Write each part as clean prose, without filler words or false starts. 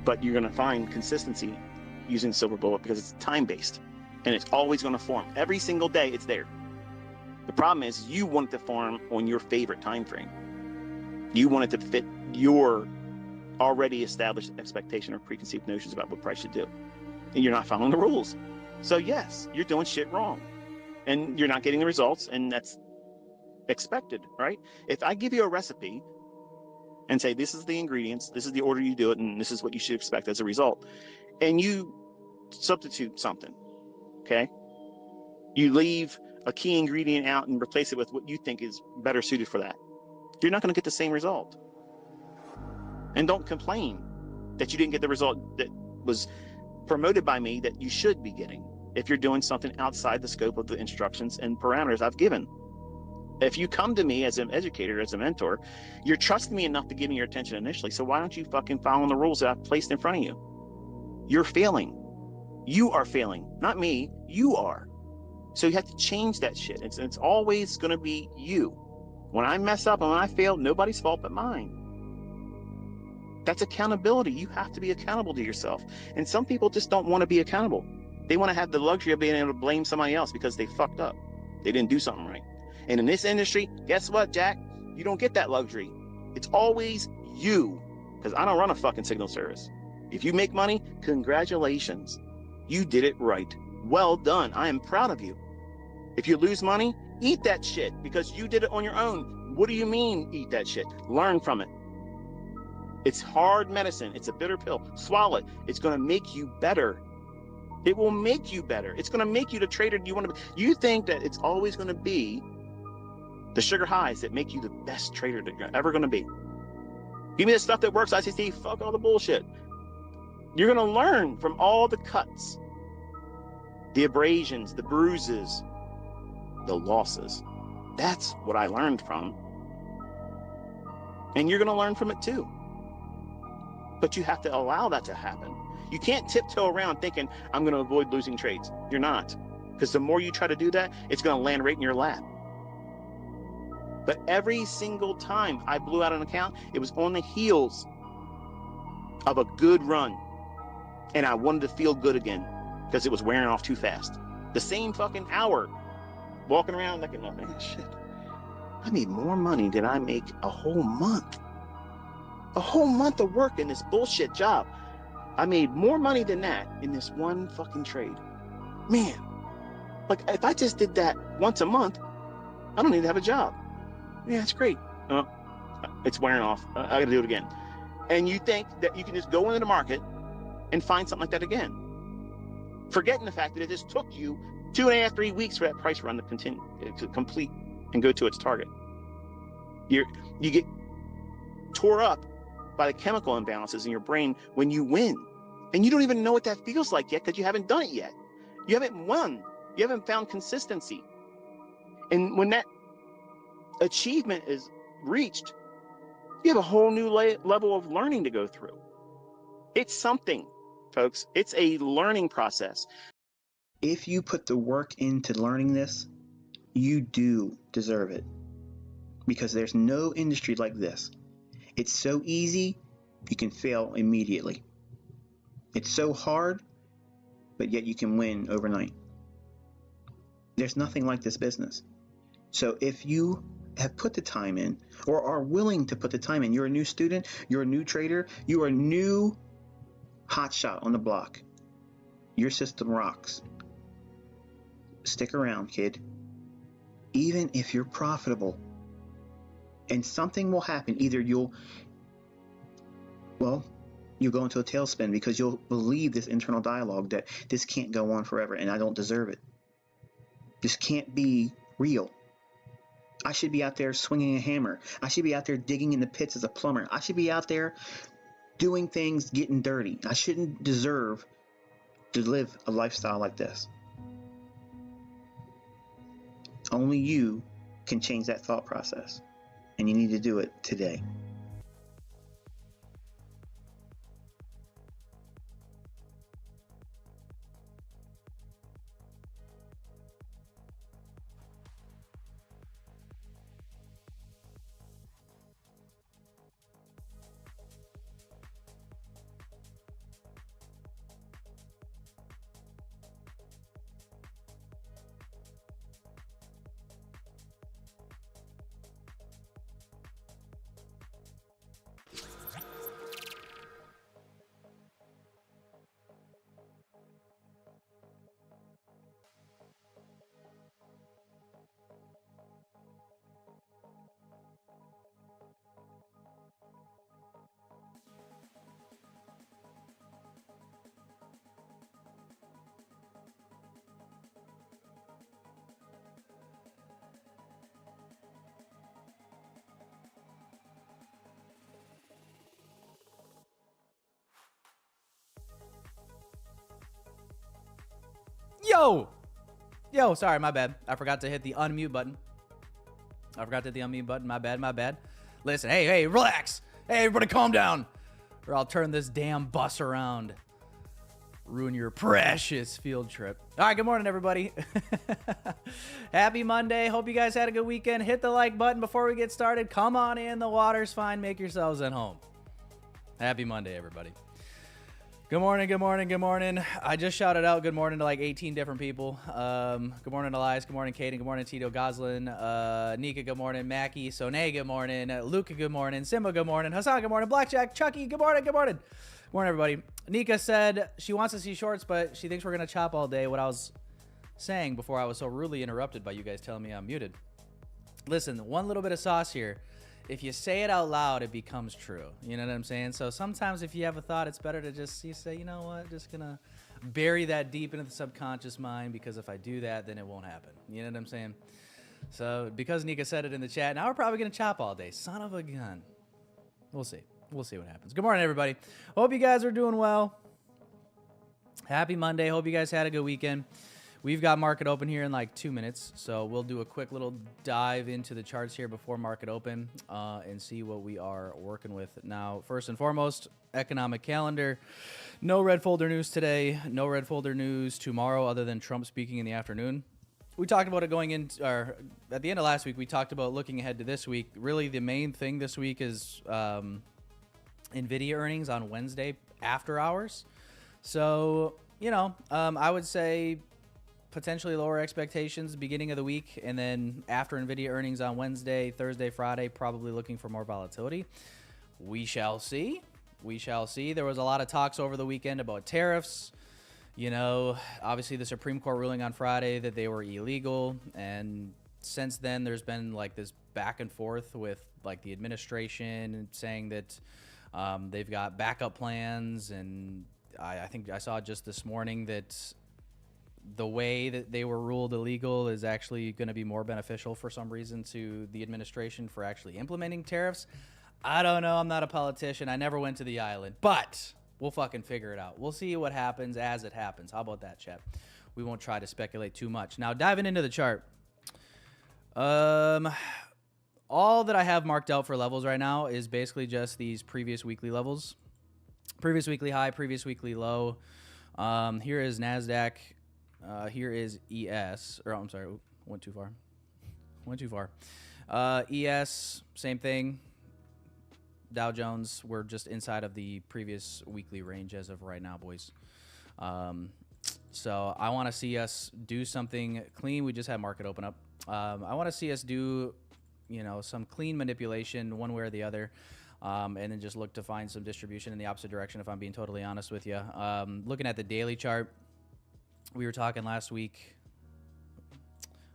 but you're going to find consistency using silver bullet because it's time-based and it's always going to form. Every single day it's there. The problem is you want it to form on your favorite time frame. You want it to fit your already established expectation or preconceived notions about what price should do. And you're not following the rules. So yes, you're doing shit wrong and you're not getting the results, and that's expected, right? If I give you a recipe and say, this is the ingredients, this is the order you do it, and this is what you should expect as a result, and you substitute something, okay? You leave a key ingredient out and replace it with what you think is better suited for that. You're not going to get the same result. And don't complain that you didn't get the result that was promoted by me that you should be getting if you're doing something outside the scope of the instructions and parameters I've given. If you come to me as an educator, as a mentor, you're trusting me enough to give me your attention initially. So why don't you fucking follow the rules that I've placed in front of you? You're failing. You are failing, not me. You are. So you have to change that shit. It's always going to be you. When I mess up and when I fail, nobody's fault but mine. That's accountability. You have to be accountable to yourself. And some people just don't want to be accountable. They want to have the luxury of being able to blame somebody else because they fucked up. They didn't do something right. And in this industry, guess what, Jack? You don't get that luxury. It's always you. Because I don't run a fucking signal service. If you make money, congratulations. You did it right. Well done. I am proud of you. If you lose money, eat that shit because you did it on your own. What do you mean, eat that shit? Learn from it. It's hard medicine. It's a bitter pill. Swallow it. It's going to make you better. It will make you better. It's going to make you the trader you want to be. You think that it's always going to be the sugar highs that make you the best trader that you're ever going to be. Give me the stuff that works, ICT. Fuck all the bullshit. You're going to learn from all the cuts, the abrasions, the bruises, the losses. That's what I learned from. And you're going to learn from it too. But you have to allow that to happen. You can't tiptoe around thinking, I'm going to avoid losing trades. You're not. Because the more you try to do that, it's going to land right in your lap. But every single time I blew out an account, it was on the heels of a good run. And I wanted to feel good again because it was wearing off too fast. The same fucking hour, walking around like, oh, man, shit. I made more money than I make a whole month. A whole month of work in this bullshit job. I made more money than that in this one fucking trade. Man, like if I just did that once a month, I don't need to have a job. Yeah, it's great. It's wearing off. I gotta do it again. And you think that you can just go into the market and find something like that again, forgetting the fact that it just took you 2.5, 3 weeks for that price run to continue, to complete and go to its target. You get tore up by the chemical imbalances in your brain when you win. And you don't even know what that feels like yet because you haven't done it yet. You haven't won. You haven't found consistency. And when that achievement is reached, you have a whole new level of learning to go through. It's something, folks. It's a learning process. If you put the work into learning this, you do deserve it. Because there's no industry like this. It's so easy, you can fail immediately. It's so hard, but yet you can win overnight. There's nothing like this business. So if you have put the time in, or are willing to put the time in, you're a new student, you're a new trader, you are a new hotshot on the block. Your system rocks. Stick around, kid. Even if you're profitable. And something will happen. Either you'll go into a tailspin because you'll believe this internal dialogue that this can't go on forever and I don't deserve it. This can't be real. I should be out there swinging a hammer. I should be out there digging in the pits as a plumber. I should be out there doing things, getting dirty. I shouldn't deserve to live a lifestyle like this. Only you can change that thought process. And you need to do it today. Yo, sorry, my bad. I forgot to hit the unmute button. My bad. Listen, hey, relax. Hey, everybody calm down, or I'll turn this damn bus around. Ruin your precious field trip. All right, good morning, everybody. Happy Monday. Hope you guys had a good weekend. Hit the like button before we get started. Come on in. The water's fine. Make yourselves at home. Happy Monday, everybody. Good morning. I just shouted out good morning to like 18 different people. Good morning, Elias. Good morning, Kaden. Good morning, Tito Goslin. Nika, good morning. Mackie. Soné, good morning. Luca, good morning. Simba, good morning. Hassan, good morning. Blackjack, Chucky, good morning. Good morning, everybody. Nika said she wants to see shorts, but she thinks we're going to chop all day. What I was saying before I was so rudely interrupted by you guys telling me I'm muted. Listen, one little bit of sauce here. If you say it out loud, it becomes true. You know what I'm saying? So sometimes if you have a thought, it's better to just say, you know what, just gonna bury that deep into the subconscious mind, because if I do that, then it won't happen. You know what I'm saying? So because Nika said it in the chat, now we're probably gonna chop all day. Son of a gun. We'll see. We'll see what happens. Good morning, everybody. Hope you guys are doing well. Happy Monday. Hope you guys had a good weekend. We've got market open here in like 2 minutes, so we'll do a quick little dive into the charts here before market open and see what we are working with. Now, first and foremost, economic calendar. No red folder news today. No red folder news tomorrow other than Trump speaking in the afternoon. We talked about it going in, or at the end of last week, we talked about looking ahead to this week. Really, the main thing this week is NVIDIA earnings on Wednesday after hours. So, I would say potentially lower expectations beginning of the week, and then after NVIDIA earnings on Wednesday, Thursday, Friday, probably looking for more volatility. We shall see. There was a lot of talks over the weekend about tariffs. Obviously the Supreme Court ruling on Friday that they were illegal, and since then there's been like this back and forth with like the administration saying that they've got backup plans, and I think I saw just this morning that the way that they were ruled illegal is actually going to be more beneficial for some reason to the administration for actually implementing tariffs. I don't know. I'm not a politician. I never went to the island, but we'll fucking figure it out. We'll see what happens as it happens. How about that, chat? We won't try to speculate too much. Now, diving into the chart. All that I have marked out for levels right now is basically just these previous weekly levels. Previous weekly high, previous weekly low. Here is NASDAQ. Here is ES, or I'm sorry, went too far. ES, same thing. Dow Jones, we're just inside of the previous weekly range as of right now, boys. So I want to see us do something clean. We just had market open up. I want to see us do, some clean manipulation one way or the other. And then just look to find some distribution in the opposite direction, if I'm being totally honest with you. Looking at the daily chart, we were talking last week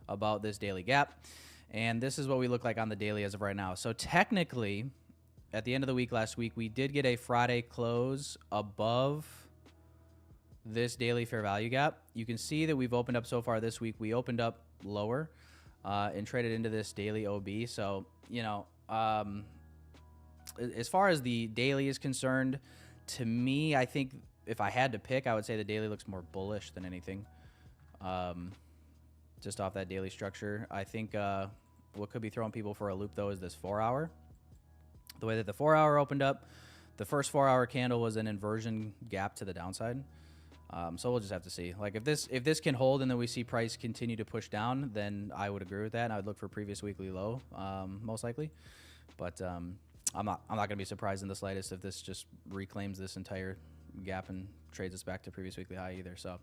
about this daily gap, and this is what we look like on the daily as of right now. So technically, at the end of the week last week, we did get a Friday close above this daily fair value gap. You can see that we've opened up so far this week. We opened up lower and traded into this daily OB. So, as far as the daily is concerned, to me, I think if I had to pick, I would say the daily looks more bullish than anything. Just off that daily structure. I think what could be throwing people for a loop, though, is this 4-hour. The way that the 4-hour opened up, the first 4-hour candle was an inversion gap to the downside. So we'll just have to see. Like if this can hold and then we see price continue to push down, then I would agree with that, and I would look for previous weekly low, most likely. But I'm not going to be surprised in the slightest if this just reclaims this entire gap and trades us back to previous weekly high either. So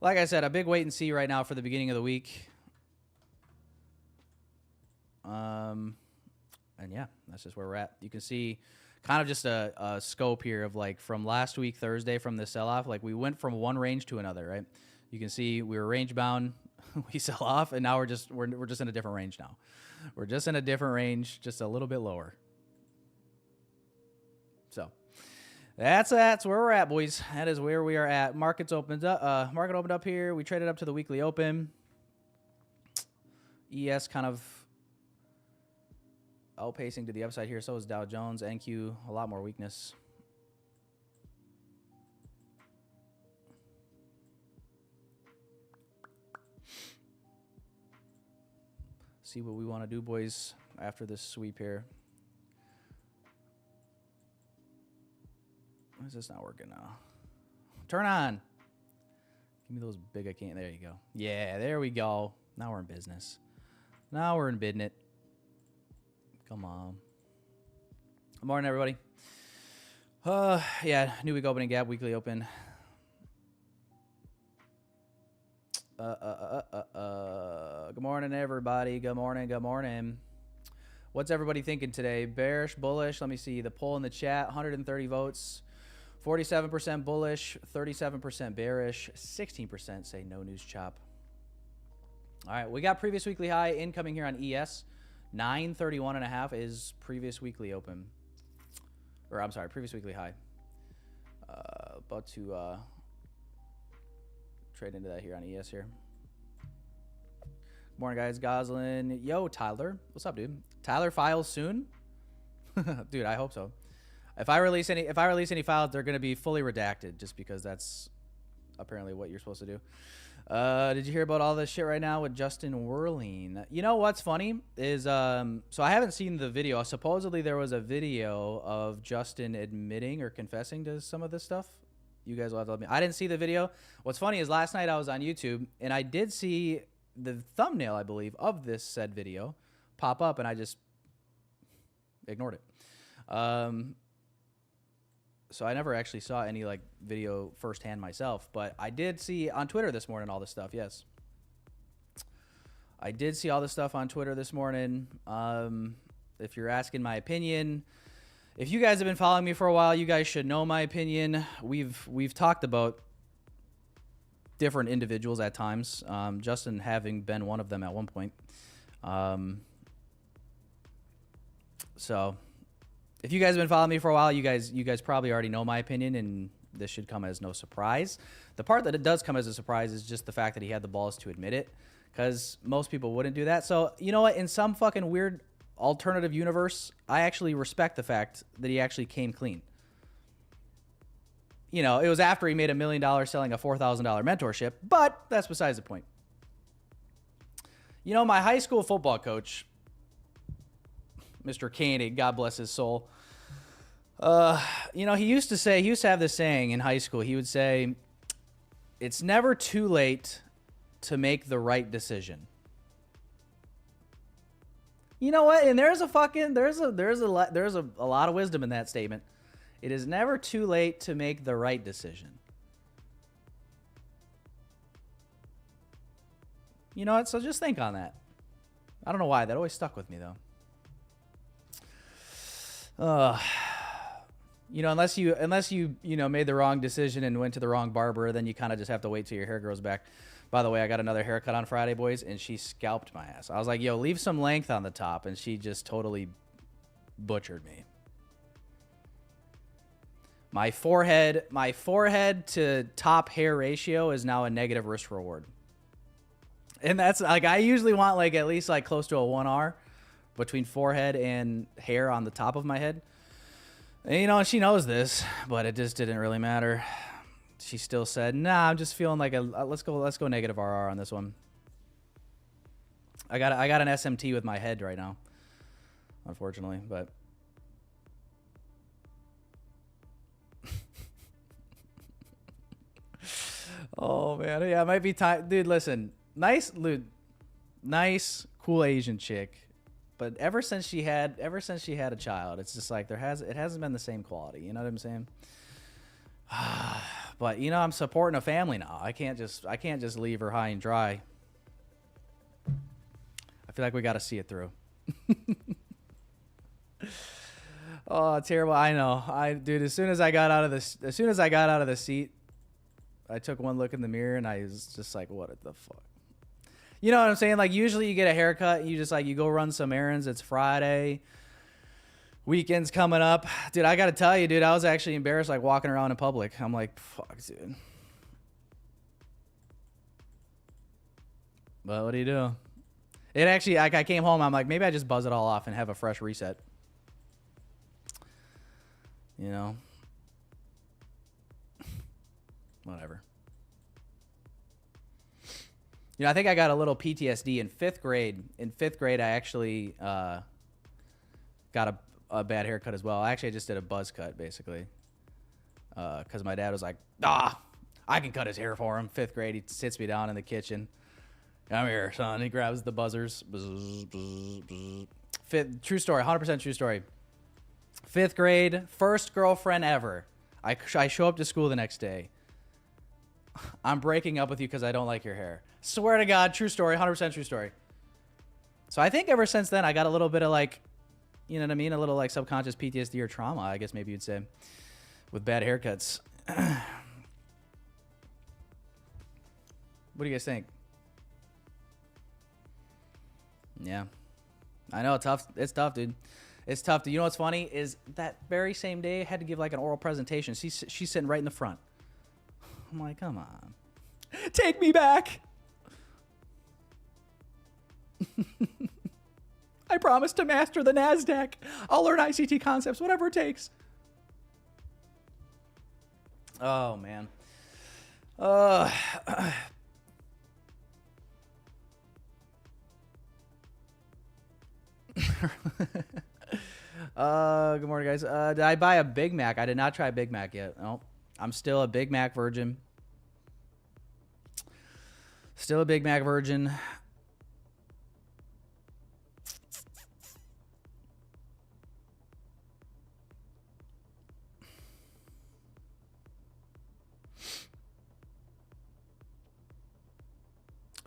like I said, a big wait and see right now for the beginning of the week. And yeah, that's just where we're at. You can see kind of just a scope here of like from last week, Thursday, from the sell-off, like we went from one range to another, right? You can see we were range bound, we sell off, and now we're just in a different range now. We're just in a different range, just a little bit lower. So that's where we're at, boys. That is where we are at. Market opened up here. We traded up to the weekly open. ES kind of outpacing to the upside here. So is Dow Jones. NQ, a lot more weakness. See what we want to do, boys, after this sweep here. Why is this not working now? Turn on. Give me those big I can't. There you go. Yeah, there we go. Now we're in business. Now we're in business. Come on. Good morning, everybody. Yeah, new week opening gap, weekly open. Good morning, everybody. Good morning. Good morning. What's everybody thinking today? Bearish, bullish? Let me see the poll in the chat. 130 votes. 47% bullish, 37% bearish, 16% say no news chop. All right, we got previous weekly high incoming here on ES. 931.5 is previous weekly open. Or I'm sorry, previous weekly high. About to trade into that here on ES here. Good morning, guys. Goslin. Yo, Tyler. What's up, dude? Tyler files soon? Dude, I hope so. If I release any files, they're gonna be fully redacted, just because that's apparently what you're supposed to do. Did you hear about all this shit right now with Justin Whirling? You know what's funny is so I haven't seen the video. Supposedly there was a video of Justin admitting or confessing to some of this stuff. You guys will have to let me. I didn't see the video. What's funny is last night I was on YouTube and I did see the thumbnail, I believe, of this said video pop up, and I just ignored it. So I never actually saw any like video firsthand myself, but I did see on Twitter this morning all this stuff. Yes, I did see all this stuff on Twitter this morning. If you're asking my opinion, if you guys have been following me for a while, you guys should know my opinion. We've talked about different individuals at times. Justin having been one of them at one point. So. If you guys have been following me for a while, you guys probably already know my opinion, and this should come as no surprise. The part that it does come as a surprise is just the fact that he had the balls to admit it, because most people wouldn't do that. So, you know what? In some fucking weird alternative universe, I actually respect the fact that he actually came clean. You know, it was after he made $1 million selling a $4,000 mentorship, but that's besides the point. You know, my high school football coach, Mr. Koenig, God bless his soul. You know, he used to have this saying in high school. He would say, "It's never too late to make the right decision." You know what? And there's a lot of wisdom in that statement. It is never too late to make the right decision. You know what? So just think on that. I don't know why. That always stuck with me, though. You know, unless you made the wrong decision and went to the wrong barber, then you kind of just have to wait till your hair grows back. By the way, I got another haircut on Friday, boys, and she scalped my ass. I was like, yo, leave some length on the top, and she just totally butchered me. My forehead to top hair ratio is now a negative risk reward. And that's like, I usually want like at least like close to a 1R between forehead and hair on the top of my head. And, you know, she knows this, but it just didn't really matter. She still said, nah, I'm just feeling like let's go negative RR on this one. I got an SMT with my head right now, unfortunately, but oh man, yeah, it might be time, dude. Listen, nice, cool Asian chick. But ever since she had a child, it's just like it hasn't been the same quality. You know what I'm saying? But you know, I'm supporting a family now. I can't just leave her high and dry. I feel like we got to see it through. Oh, terrible! I know. Dude. As soon as I got out of the seat, I took one look in the mirror and I was just like, "What the fuck?" You know what I'm saying? Like, usually you get a haircut and you go run some errands. It's Friday. Weekend's coming up. Dude, I got to tell you, dude, I was actually embarrassed, like, walking around in public. I'm like, fuck, dude. But what do you do? It actually, like, I came home. I'm like, maybe I just buzz it all off and have a fresh reset. You know? Whatever. You know, I think I got a little PTSD in 5th grade. In 5th grade, I actually got a bad haircut as well. Actually, I just did a buzz cut, basically. Because my dad was like, I can cut his hair for him. 5th grade, he sits me down in the kitchen. Come here, son. He grabs the buzzers. Buzz, buzz, buzz. True story, 100% true story. 5th grade, first girlfriend ever. I show up to school the next day. I'm breaking up with you because I don't like your hair. Swear to God, true story, 100% true story. So I think ever since then, I got a little bit of like, you know what I mean? A little like subconscious PTSD or trauma, I guess maybe you'd say, with bad haircuts. What do you guys think? Yeah. I know, tough. It's tough, dude. It's tough. You know what's funny is that very same day I had to give like an oral presentation. She's sitting right in the front. I'm like, come on. Take me back. I promise to master the NASDAQ. I'll learn ICT concepts, whatever it takes. Oh, man. Good morning, guys. Did I buy a Big Mac? I did not try Big Mac yet. No, I'm still a Big Mac virgin. Still a Big Mac virgin.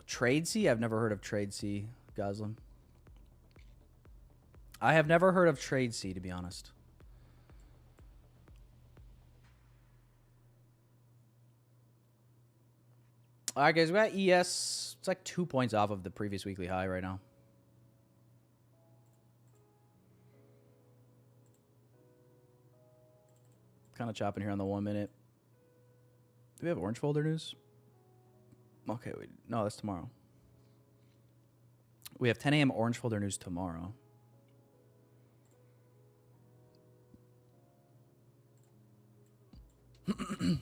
TRADEIFY? I've never heard of TRADEIFY, Goslin. I have never heard of TRADEIFY, to be honest. All right, guys, we got ES. It's like 2 points off of the previous weekly high right now. Kind of chopping here on the 1 minute. Do we have orange folder news? Okay, wait. No, that's tomorrow. We have 10 a.m. orange folder news tomorrow. Good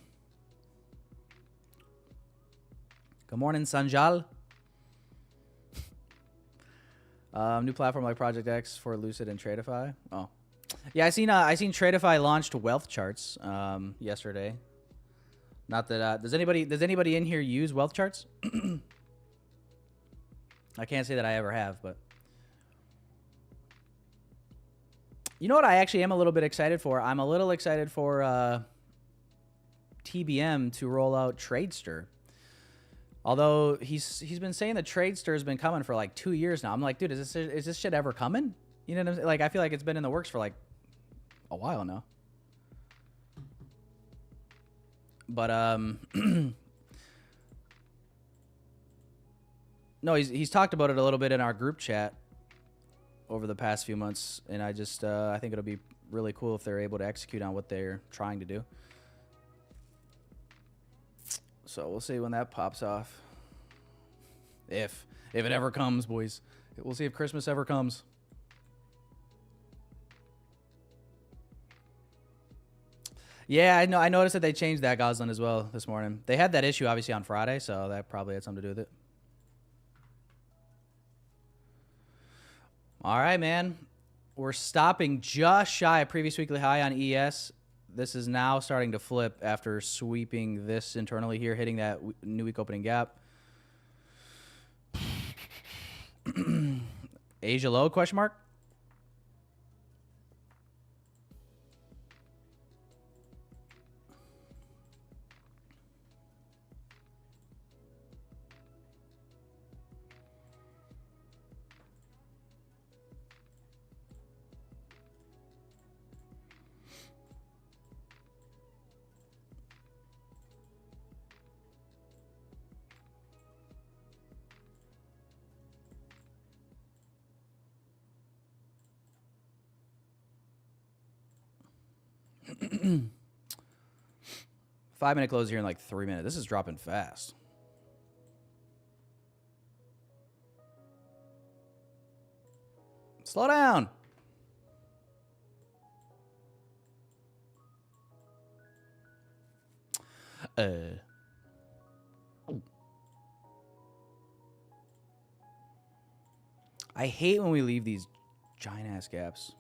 morning, Sanjal. New platform like Project X for Lucid and TRADEIFY. Oh, yeah, I seen TRADEIFY launched wealth charts yesterday. Not that does anybody in here use wealth charts? I can't say that I ever have, but you know what I actually am a little bit excited for? I'm a little excited for TBM to roll out Tradester. Although he's been saying that Tradester has been coming for like 2 years now. I'm like, dude, is this shit ever coming? You know what I'm saying? Like, I feel like it's been in the works for like a while now. But no, he's talked about it a little bit in our group chat over the past few months, and I just I think it'll be really cool if they're able to execute on what they're trying to do. So we'll see when that pops off. If it ever comes, boys. We'll see if Christmas ever comes. Yeah, I know. I noticed that they changed that, Goslin, as well this morning. They had that issue obviously on Friday, so that probably had something to do with it. All right, man. We're stopping just shy of previous weekly high on ES. This is now starting to flip after sweeping this internally here, hitting that new week opening gap. Asia low, question mark? Five-minute close here in like 3 minutes. This is dropping fast. Slow down. I hate when we leave these giant ass gaps.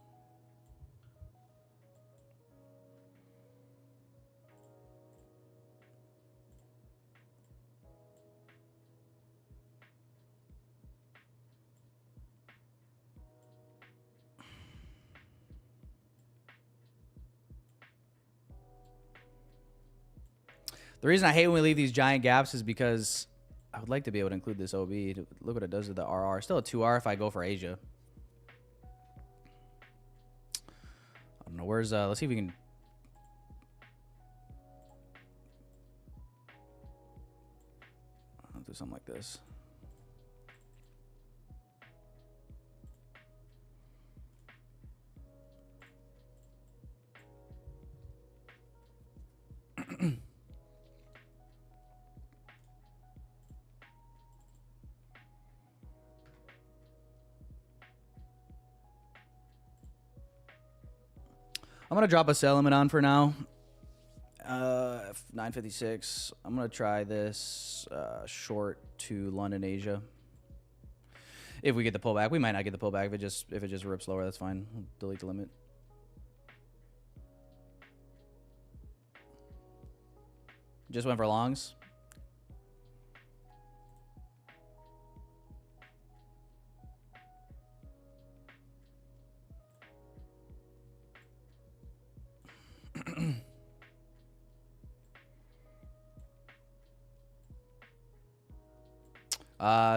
The reason I hate when we leave these giant gaps is because I would like to be able to include this OB. Look what it does to the RR. Still a 2R if I go for Asia. I don't know. Where's, let's see if we can. I'll do something like this. I'm going to drop a sell limit on for now. 956. I'm going to try this short to London, Asia. If we get the pullback. We might not get the pullback. If it just rips lower, that's fine. We'll delete the limit. Just went for longs.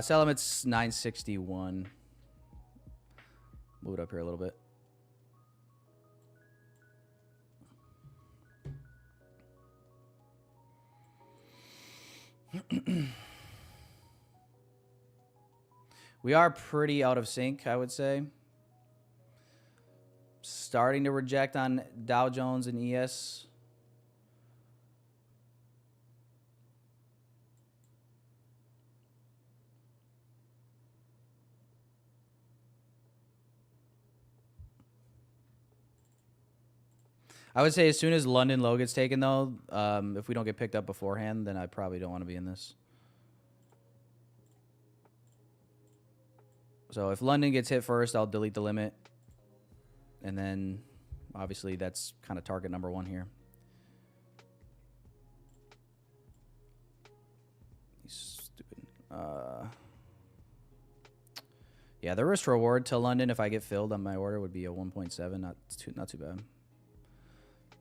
Sell limit's 961. Move it up here a little bit. We are pretty out of sync, I would say. Starting to reject on Dow Jones and ES. I would say as soon as London low gets taken, though, if we don't get picked up beforehand, then I probably don't want to be in this. So if London gets hit first, I'll delete the limit. And then, obviously, that's kind of target number one here. Stupid. Yeah, the risk reward to London if I get filled on my order would be a 1.7. Not too bad.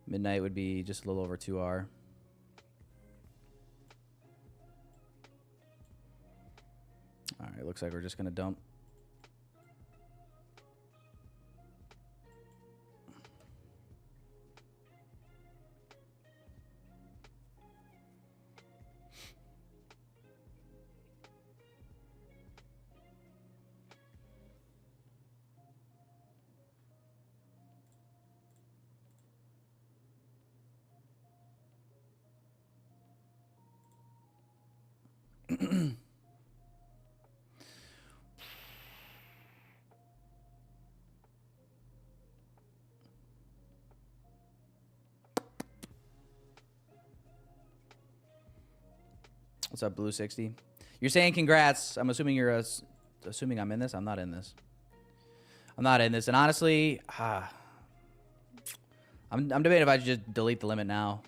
Midnight would be just a little over 2R. All right, looks like we're just going to dump. What's up, Blue 60? You're saying congrats. I'm assuming you're assuming I'm in this. I'm not in this. I'm not in this. And honestly, I'm debating if I should just delete the limit now.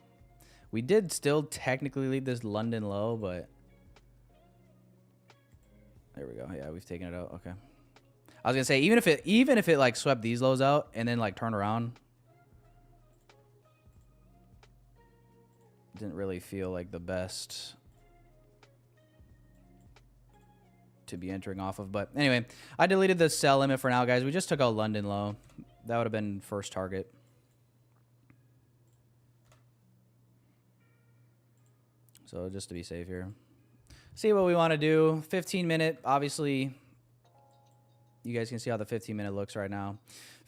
We did still technically leave this London low, but there we go. Yeah, we've taken it out. Okay. I was gonna say even if it like swept these lows out and then like turned around, didn't really feel like the best to be entering off of. But anyway, I deleted the sell limit for now, guys. We just took out London low. That would have been first target. So just to be safe here. See what we want to do. 15-minute, obviously, you guys can see how the 15-minute looks right now.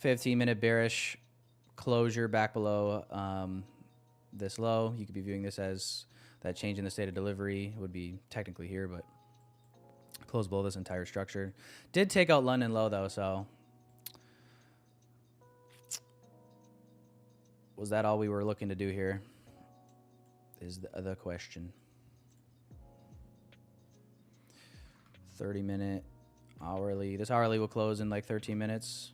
15-minute bearish closure back below this low. You could be viewing this as that change in the state of delivery. It would be technically here, but close below this entire structure. Did take out London low, though, so was that all we were looking to do here is the question. 30-minute. Hourly. This hourly will close in like 13 minutes.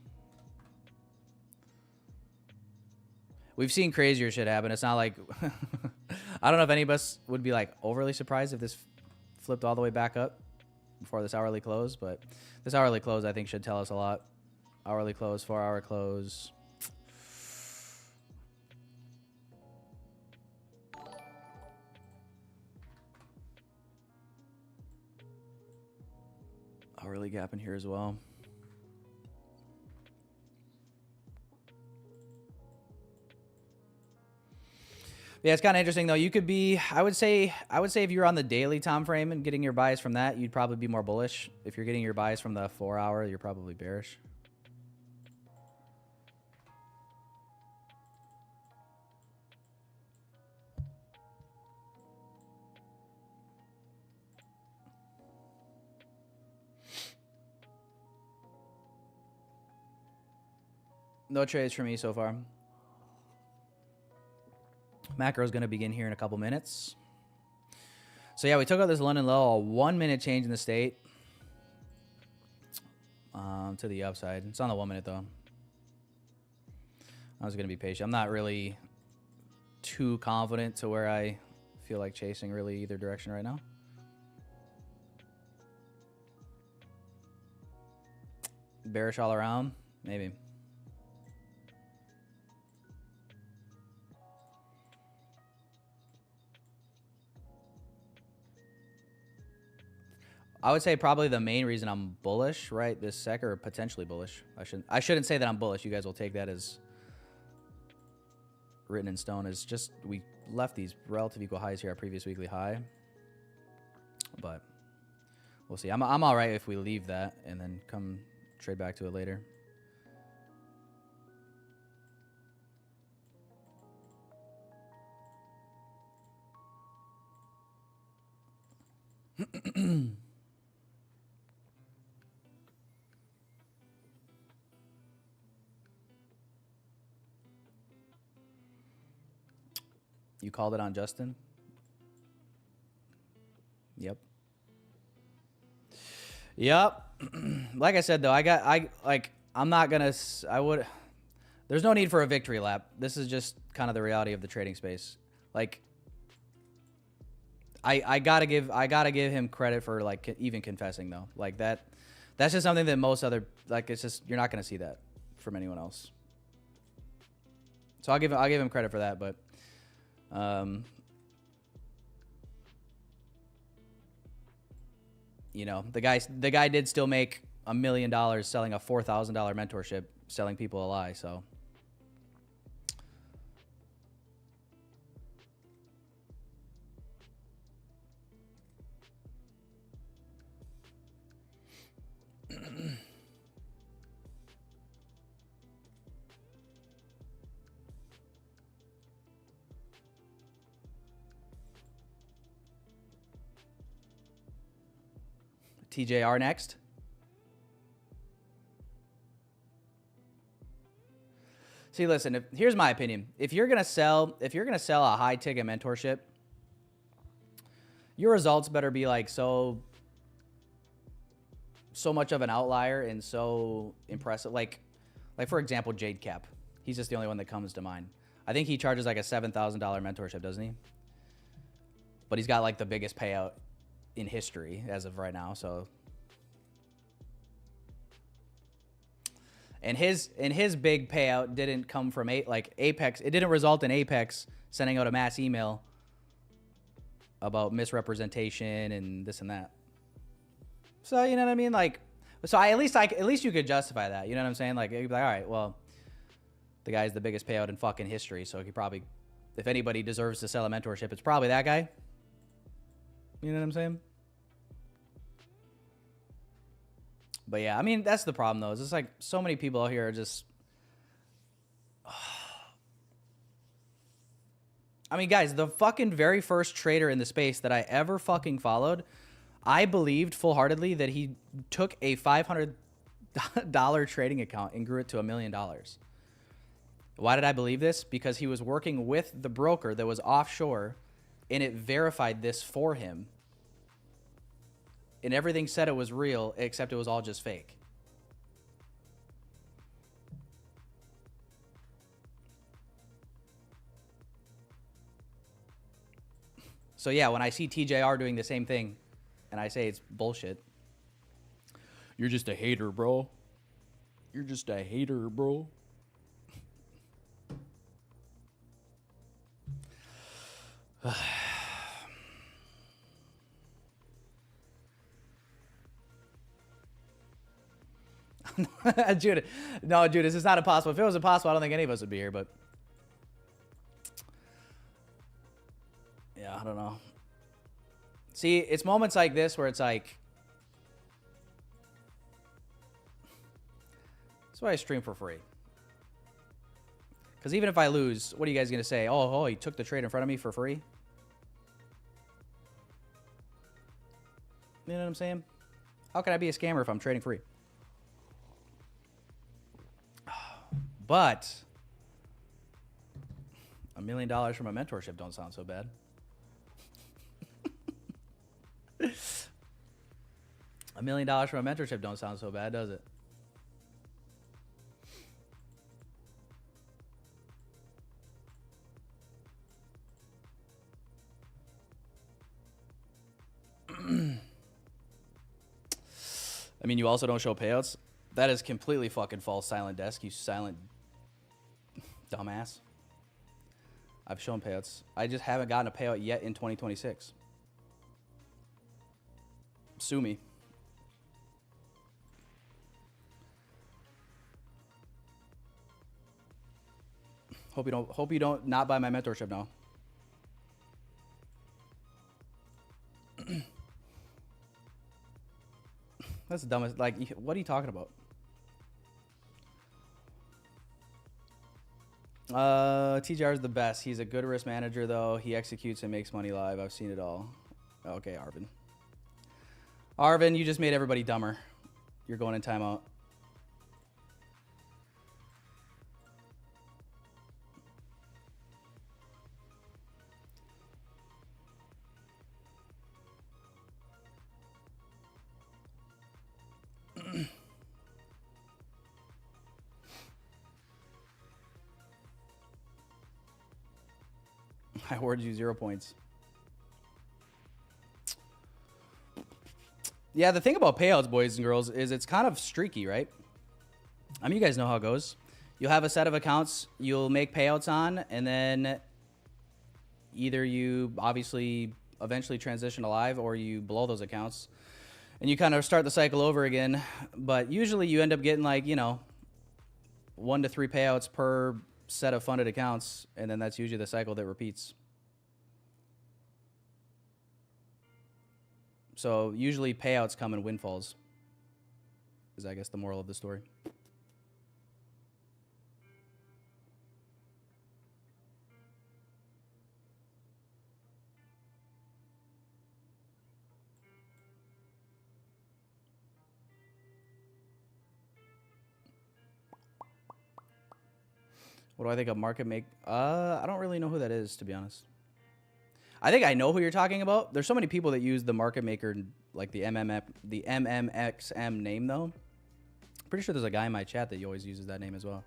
We've seen crazier shit happen. It's not like I don't know if any of us would be like overly surprised if this flipped all the way back up before this hourly close, but this hourly close I think should tell us a lot. Hourly close, 4-hour close. Hourly gap in here as well. Yeah, it's kind of interesting though. You could be, I would say if you're on the daily time frame and getting your buys from that, you'd probably be more bullish. If you're getting your buys from the 4-hour, you're probably bearish. No trades for me so far. Macro is going to begin here in a couple minutes. So yeah, we took out this London low, a 1 minute change in the state to the upside. It's on the 1 minute though. I was going to be patient. I'm not really too confident to where I feel like chasing really either direction right now. Bearish all around, maybe. I would say probably the main reason I'm bullish right this sec, or potentially bullish. I shouldn't say that I'm bullish. You guys will take that as written in stone. Is just we left these relative equal highs here, our previous weekly high. But we'll see. I'm all right if we leave that and then come trade back to it later. You called it on Justin? Yep. Yep. Like I said, though, I'm not going to, there's no need for a victory lap. This is just kind of the reality of the trading space. Like, I gotta give him credit for like even confessing though. Like that's just something that most other, like, it's just, you're not going to see that from anyone else. So I'll give him credit for that, but you know, the guy did still make $1 million selling a $4,000 mentorship, selling people a lie. So TJR next. See, listen, here's my opinion. If you're gonna sell a high ticket mentorship, your results better be like so much of an outlier and so impressive. Like for example, Jade Cap. He's just the only one that comes to mind. I think he charges like a $7,000 mentorship, doesn't he? But he's got like the biggest payout in history as of right now. So, and his big payout didn't come from Apex. It didn't result in Apex sending out a mass email about misrepresentation and this and that. So, you know what I mean? Like, so at least you could justify that. You know what I'm saying? Like, you'd be like, all right, well, the guy's the biggest payout in fucking history. So he probably, if anybody deserves to sell a mentorship, it's probably that guy. You know what I'm saying? But yeah, I mean, that's the problem though. It's just like so many people out here are just, I mean, guys, the fucking very first trader in the space that I ever fucking followed, I believed full-heartedly that he took a $500 trading account and grew it to $1 million. Why did I believe this? Because he was working with the broker that was offshore and it verified this for him. and everything said it was real, except it was all just fake. So yeah, when I see TJR doing the same thing and I say it's bullshit, you're just a hater, bro. You're just a hater, bro. Judas. No, Judas, it's not impossible. If it was impossible, I don't think any of us would be here, but yeah, I don't know. See, it's moments like this where it's like, that's why I stream for free. Because even if I lose, what are you guys going to say? Oh, he took the trade in front of me for free? You know what I'm saying? How can I be a scammer if I'm trading free? But $1 million from a mentorship don't sound so bad. $1 million from a mentorship don't sound so bad, does it? I mean, you also don't show payouts. That is completely fucking false, Silent Desk, you silent dumbass. I've shown payouts. I just haven't gotten a payout yet in 2026. Sue me. Hope you don't not buy my mentorship now. That's the dumbest. Like, what are you talking about? TJR is the best. He's a good risk manager, though. He executes and makes money live. I've seen it all. Okay, Arvin. Arvin, you just made everybody dumber. You're going in timeout. I awarded you 0 points. Yeah, the thing about payouts, boys and girls, is it's kind of streaky, right? I mean, you guys know how it goes. You'll have a set of accounts you'll make payouts on, and then either you obviously eventually transition to live or you blow those accounts and you kind of start the cycle over again. But usually you end up getting, like, you know, 1 to 3 payouts per set of funded accounts, and then that's usually the cycle that repeats. So usually payouts come in windfalls, is I guess the moral of the story. What do I think of market make? I don't really know who that is, to be honest. I think I know who you're talking about. There's so many people that use the market maker, like the MMXM name, though. Pretty sure there's a guy in my chat that always uses that name as well.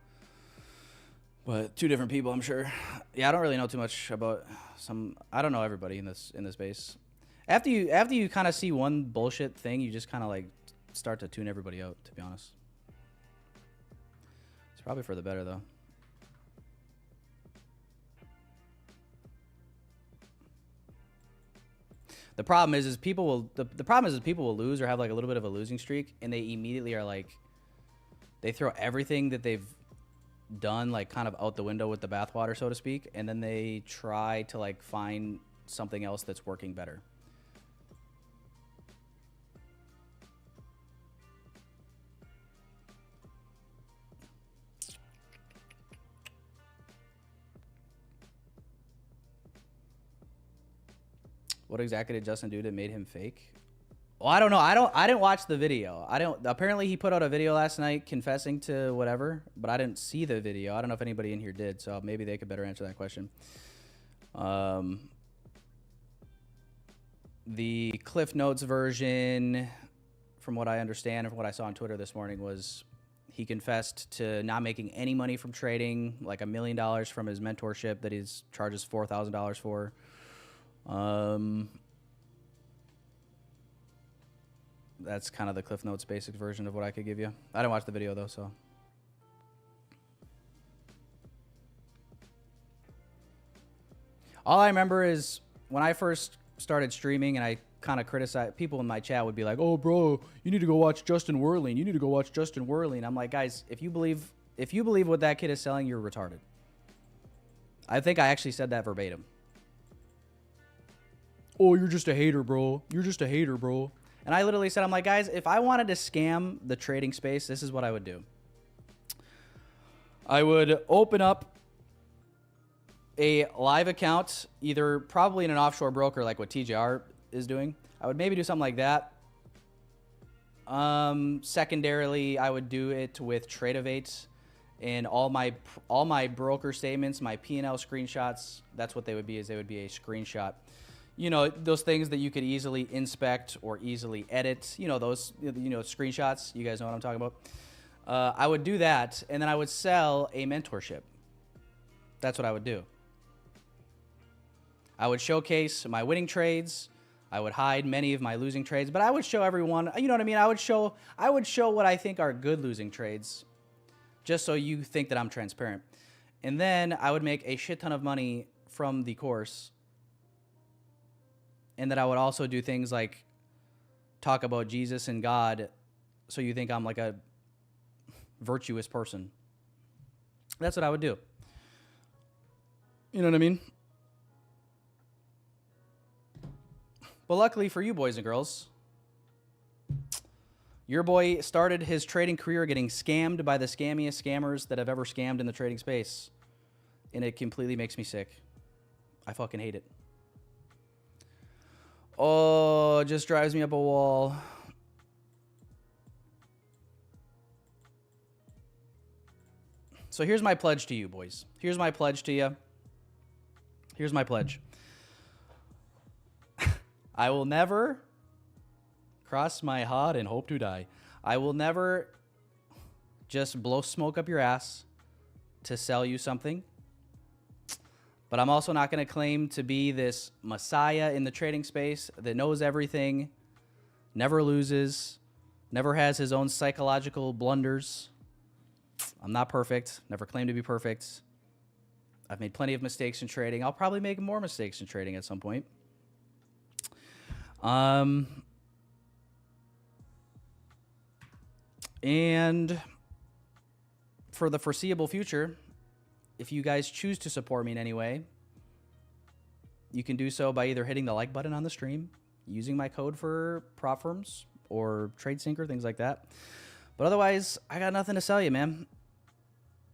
But 2 different people, I'm sure. Yeah, I don't really know too much about some. I don't know everybody in this space. After you kind of see one bullshit thing, you just kind of like start to tune everybody out, to be honest. It's probably for the better, though. The problem is people will people will lose or have like a little bit of a losing streak, and they immediately are like, they throw everything that they've done like kind of out the window with the bathwater, so to speak, and then they try to like find something else that's working better. What exactly did Justin do that made him fake? Well, I don't know. I didn't watch the video. Apparently he put out a video last night confessing to whatever, but I didn't see the video. I don't know if anybody in here did, so maybe they could better answer that question. The Cliff Notes version, from what I understand and from what I saw on Twitter this morning, was he confessed to not making any money from trading, like $1 million from his mentorship that he charges $4,000 for. That's kind of the Cliff Notes basic version of what I could give you. I didn't watch the video though, so. All I remember is when I first started streaming and I kind of criticized, people in my chat would be like, "Oh, bro, you need to go watch Justin Werling. You need to go watch Justin Werling." I'm like, guys, if you believe what that kid is selling, you're retarded. I think I actually said that verbatim. "Oh, you're just a hater, bro. You're just a hater, bro." And I literally said, I'm like, guys, if I wanted to scam the trading space, this is what I would do. I would open up a live account, either probably in an offshore broker like what TJR is doing. I would maybe do something like that. Secondarily, I would do it with TRADEIFY, and all my broker statements, my P&L screenshots, that's what they would be, is they would be a screenshot. You know, those things that you could easily inspect or easily edit, you know, those, you know, screenshots, you guys know what I'm talking about. I would do that, and then I would sell a mentorship. That's what I would do. I would showcase my winning trades. I would hide many of my losing trades, but I would show everyone, you know what I mean? I would show what I think are good losing trades, just so you think that I'm transparent. And then I would make a shit ton of money from the course. And that I would also do things like talk about Jesus and God, so you think I'm like a virtuous person. That's what I would do. You know what I mean? But luckily for you boys and girls, your boy started his trading career getting scammed by the scammiest scammers that have ever scammed in the trading space. And it completely makes me sick. I fucking hate it. Oh, it just drives me up a wall. So here's my pledge to you, boys. Here's my pledge to you. Here's my pledge. I will never cross my heart and hope to die. I will never just blow smoke up your ass to sell you something. But I'm also not going to claim to be this messiah in the trading space that knows everything, never loses, never has his own psychological blunders. I'm not perfect. Never claimed to be perfect. I've made plenty of mistakes in trading. I'll probably make more mistakes in trading at some point. And for the foreseeable future, if you guys choose to support me in any way, you can do so by either hitting the like button on the stream, using my code for prop firms or trade sync things like that. But otherwise, I got nothing to sell you, man.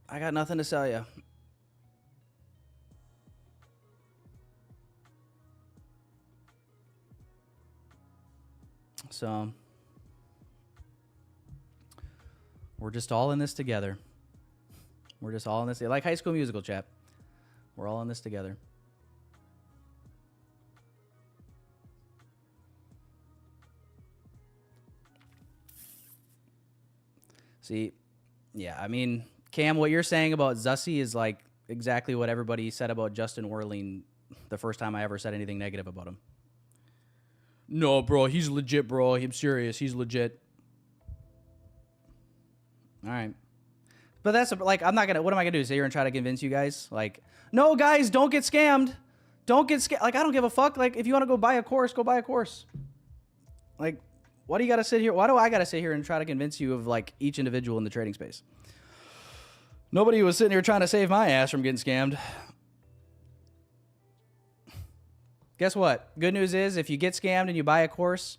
I got nothing to sell you. So we're just all in this together. We're just all in this, like High School Musical, chat. We're all in this together. See, yeah, I mean, Cam, what you're saying about Zussi is like exactly what everybody said about Justin Werling the first time I ever said anything negative about him. No, bro, he's legit, bro. I'm serious. He's legit. All right. But that's like, I'm not going to, what am I going to do? Sit here and try to convince you guys? Like, no, guys, don't get scammed. Don't get scammed. Like, I don't give a fuck. Like, if you want to go buy a course, go buy a course. Like, why do you got to sit here? Why do I got to sit here and try to convince you of like each individual in the trading space? Nobody was sitting here trying to save my ass from getting scammed. Guess what? Good news is if you get scammed and you buy a course,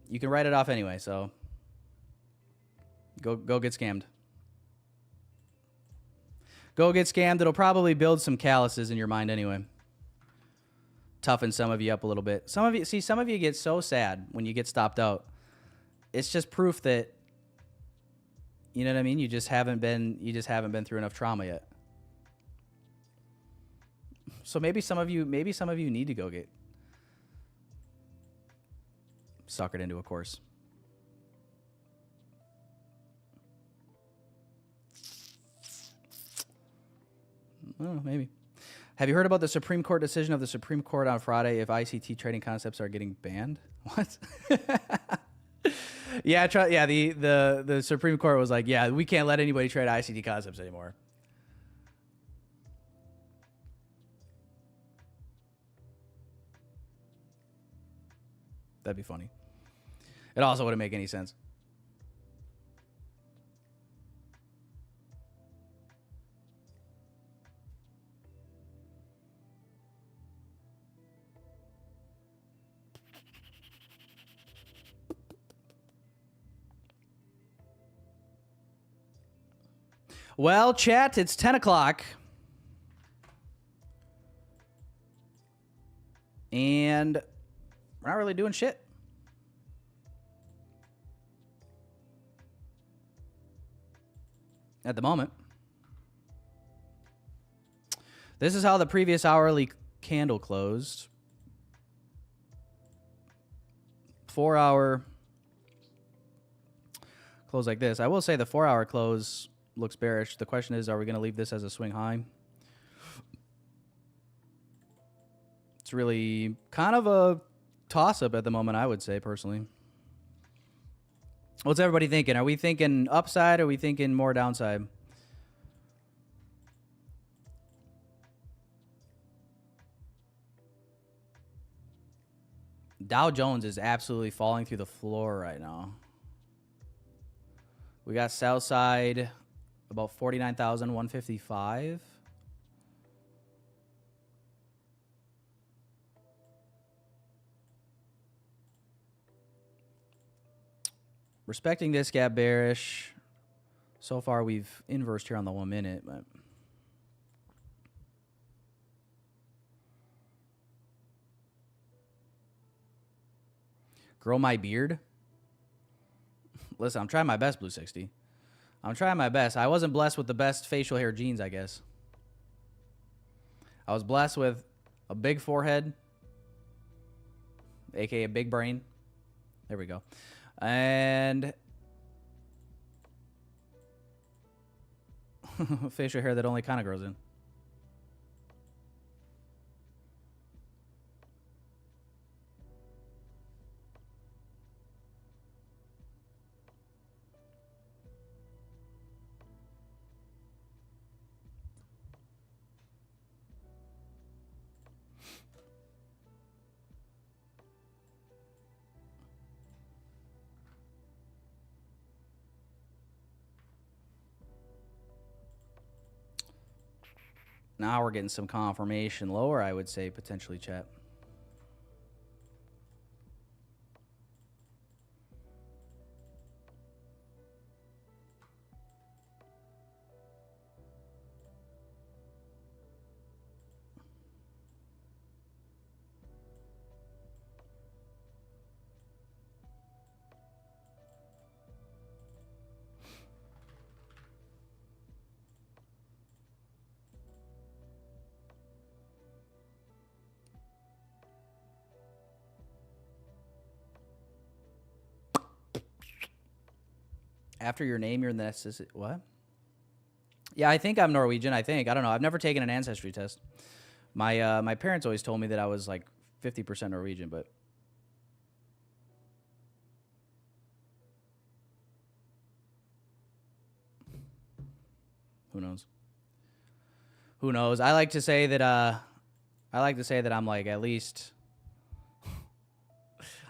you can write it off anyway. So go get scammed. Go get scammed. It'll probably build some calluses in your mind anyway. Toughen some of you up a little bit. Some of you get so sad when you get stopped out. It's just proof that, you know what I mean? You just haven't been through enough trauma yet. So maybe some of you need to go get suckered into a course. Oh, maybe. Have you heard about the Supreme Court decision of the Supreme Court on Friday if ICT trading concepts are getting banned? What? Yeah, the Supreme Court was like, yeah, we can't let anybody trade ICT concepts anymore. That'd be funny. It also wouldn't make any sense. Well, chat, it's 10 o'clock. And we're not really doing shit. At the moment. This is how the previous hourly candle closed. 4-hour close like this. I will say the 4-hour close looks bearish. The question is, are we going to leave this as a swing high? It's really kind of a toss-up at the moment, I would say, personally. What's everybody thinking? Are we thinking upside or are we thinking more downside? Dow Jones is absolutely falling through the floor right now. We got sell side about 49,155. Respecting this gap bearish. So far we've inversed here on the 1 minute, but grow my beard. Listen, I'm trying my best, Blue 60. I'm trying my best. I wasn't blessed with the best facial hair genes, I guess. I was blessed with a big forehead, aka big brain. There we go. And facial hair that only kind of grows in. Now we're getting some confirmation lower, I would say, potentially, chat. After your name, your necessity. What? Yeah, I think I'm Norwegian. I think. I don't know. I've never taken an ancestry test. My parents always told me that I was like 50% Norwegian, but who knows? Who knows? I like to say that I'm like at least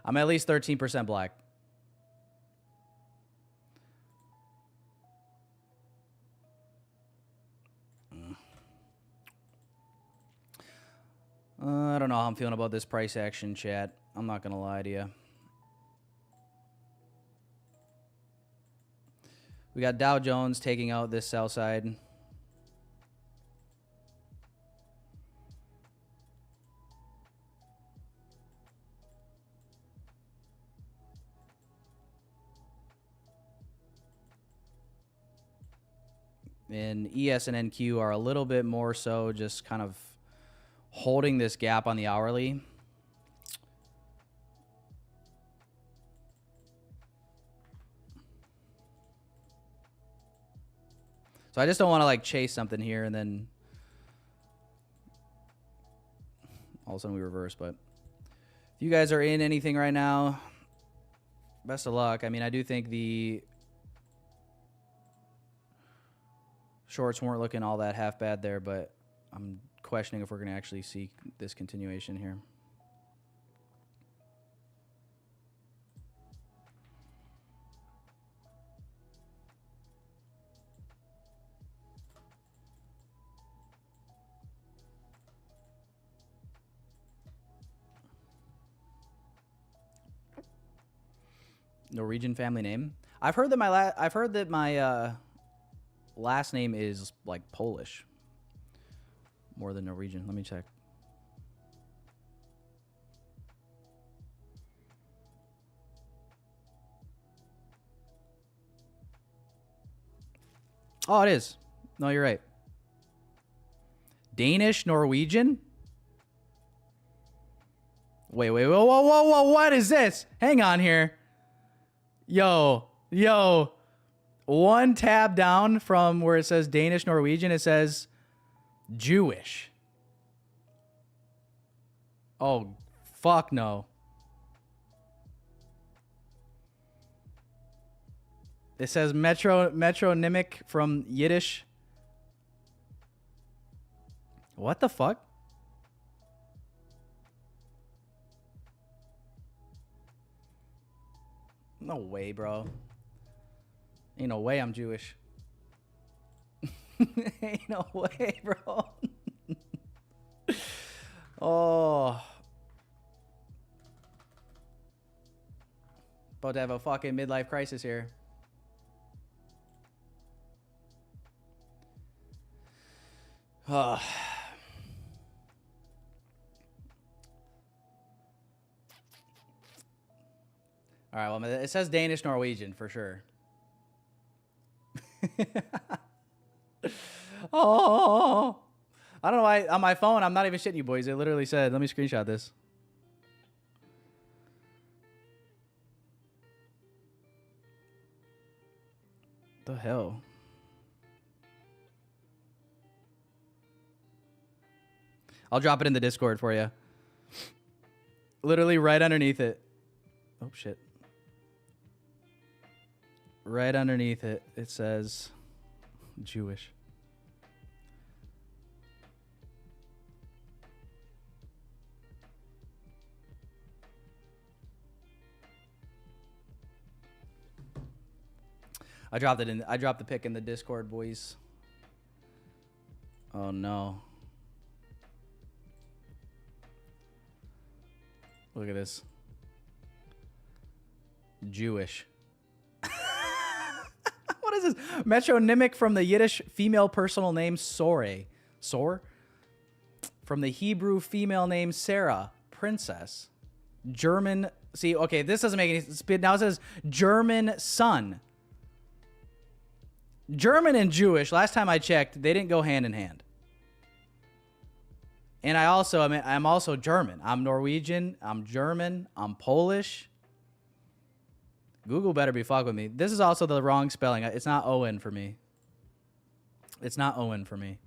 I'm at least 13% black. I don't know how I'm feeling about this price action, chat. I'm not going to lie to you. We got Dow Jones taking out this sell side. And ES and NQ are a little bit more so just kind of holding this gap on the hourly. So I just don't want to like chase something here and then all of a sudden we reverse. But if you guys are in anything right now, best of luck. I mean, I do think the shorts weren't looking all that half bad there, but I'm questioning if we're going to actually see this continuation here. Norwegian family name. I've heard that my last name is like Polish more than Norwegian. Let me check. Oh, it is. No, you're right. Danish, Norwegian? Wait, whoa, whoa, whoa, whoa, what is this? Hang on here. Yo. One tab down from where it says Danish, Norwegian, it says Jewish. Oh, fuck no. It says metronymic from Yiddish. What the fuck? No way, bro. Ain't no way I'm Jewish. Ain't no way, bro. Oh. About to have a fucking midlife crisis here. Oh. All right, well, it says Danish, Norwegian for sure. Oh, I don't know why on my phone. I'm not even shitting you, boys. It literally said, let me screenshot this. The hell? I'll drop it in the Discord for you. Literally right underneath it. Oh, shit. Right underneath it, it says Jewish. I dropped the pic in the Discord, boys. Oh no. Look at this. Jewish. What is this? Metronymic from the Yiddish female personal name Sore. Sore? From the Hebrew female name Sarah. Princess. German. See, okay, this doesn't make any sense. Now it says German son. German and Jewish, last time I checked, they didn't go hand in hand. And I'm also German. I'm Norwegian. I'm German. I'm Polish. Google better be fuck with me. This is also the wrong spelling. It's not Owen for me. It's not Owen for me.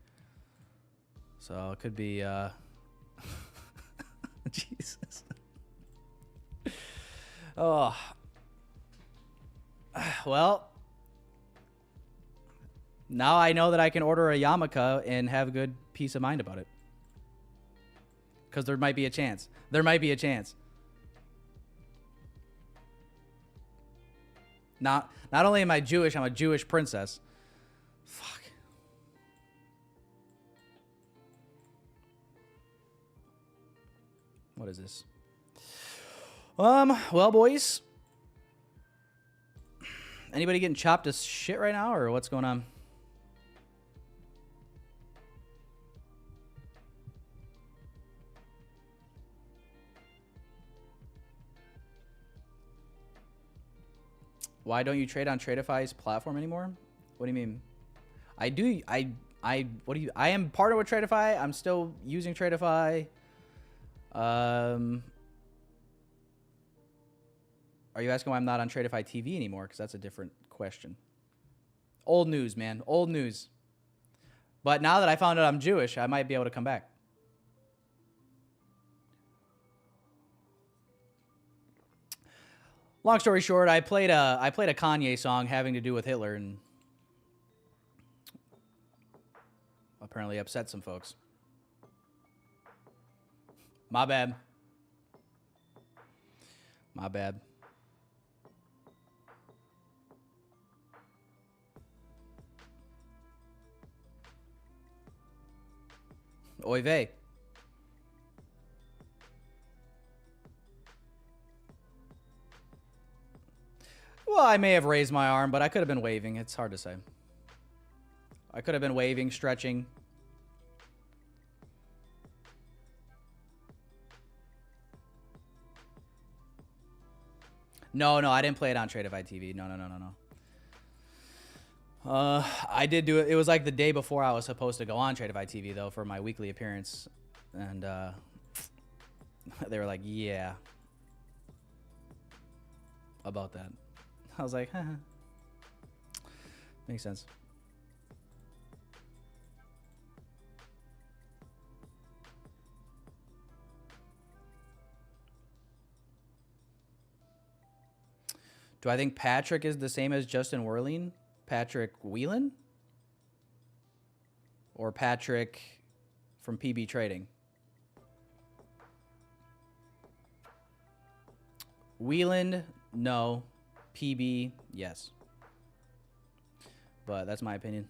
So it could be Jesus. Oh. Well, now I know that I can order a yarmulke and have good peace of mind about it. Because there might be a chance. There might be a chance. Not only am I Jewish, I'm a Jewish princess. Fuck. What is this? Well, boys. Anybody getting chopped to shit right now, or what's going on? Why don't you trade on TRADEIFY's platform anymore? What do you mean? I do. I am part of TRADEIFY. I'm still using TRADEIFY. Are you asking why I'm not on TRADEIFY TV anymore? Because that's a different question. Old news, man. Old news. But now that I found out I'm Jewish, I might be able to come back. Long story short, I played a Kanye song having to do with Hitler, and apparently upset some folks. My bad. My bad. Oy vey. Well, I may have raised my arm, but I could have been waving. It's hard to say. I could have been waving, stretching. No, I didn't play it on TRADEIFY TV. No. I did do it. It was like the day before I was supposed to go on TRADEIFY TV, though, for my weekly appearance. And they were like, yeah. About that. I was like, haha. Makes sense. Do I think Patrick is the same as Justin Werling? Patrick Whelan? Or Patrick from PB Trading? Whelan, no. PB, yes. But that's my opinion.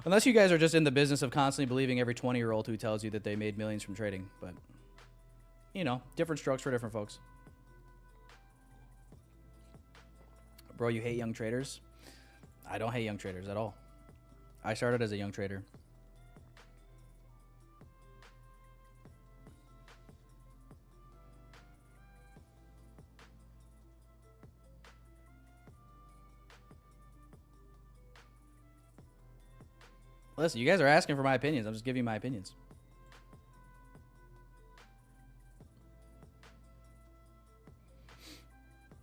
Unless you guys are just in the business of constantly believing every 20-year-old who tells you that they made millions from trading. But, you know, different strokes for different folks. Bro, you hate young traders? I don't hate young traders at all. I started as a young trader. Listen, you guys are asking for my opinions. I'm just giving you my opinions.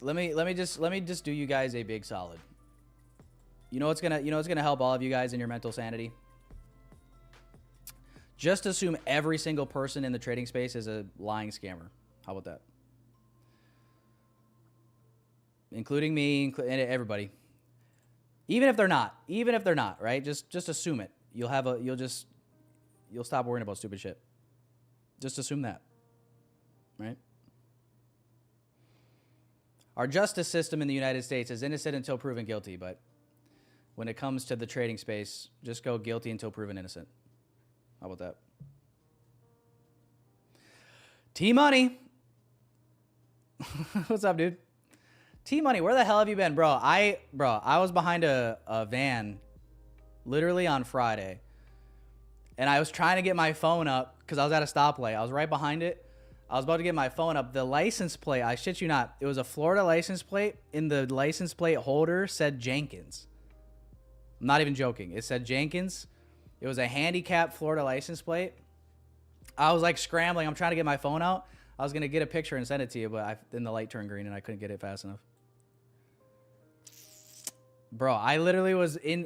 Let me just do you guys a big solid. You know what's gonna help all of you guys in your mental sanity? Just assume every single person in the trading space is a lying scammer. How about that? Including me, and everybody. Even if they're not, right? Just assume it. You'll stop worrying about stupid shit. Just assume that, right? Our justice system in the United States is innocent until proven guilty, but when it comes to the trading space, just go guilty until proven innocent. How about that? T-Money. What's up, dude? T-Money, where the hell have you been? Bro, I was behind a van literally on Friday. And I was trying to get my phone up because I was at a stoplight. I was right behind it. I was about to get my phone up. The license plate, I shit you not, it was a Florida license plate. In the license plate holder said Jenkins. I'm not even joking. It said Jenkins. It was a handicapped Florida license plate. I was like scrambling. I'm trying to get my phone out. I was going to get a picture and send it to you, but then the light turned green and I couldn't get it fast enough. Bro, I literally was in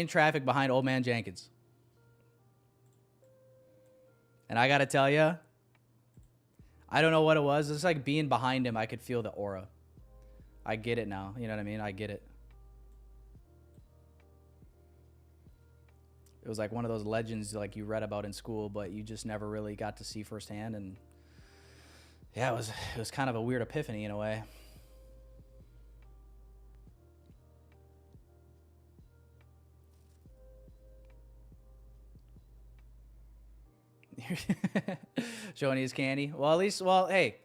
traffic behind old man Jenkins. And I got to tell you, I don't know what it was. It's like being behind him, I could feel the aura. I get it now. You know what I mean? I get it. It was like one of those legends like you read about in school, but you just never really got to see firsthand. And yeah, it was kind of a weird epiphany in a way. Showing his candy. Well, at least, hey,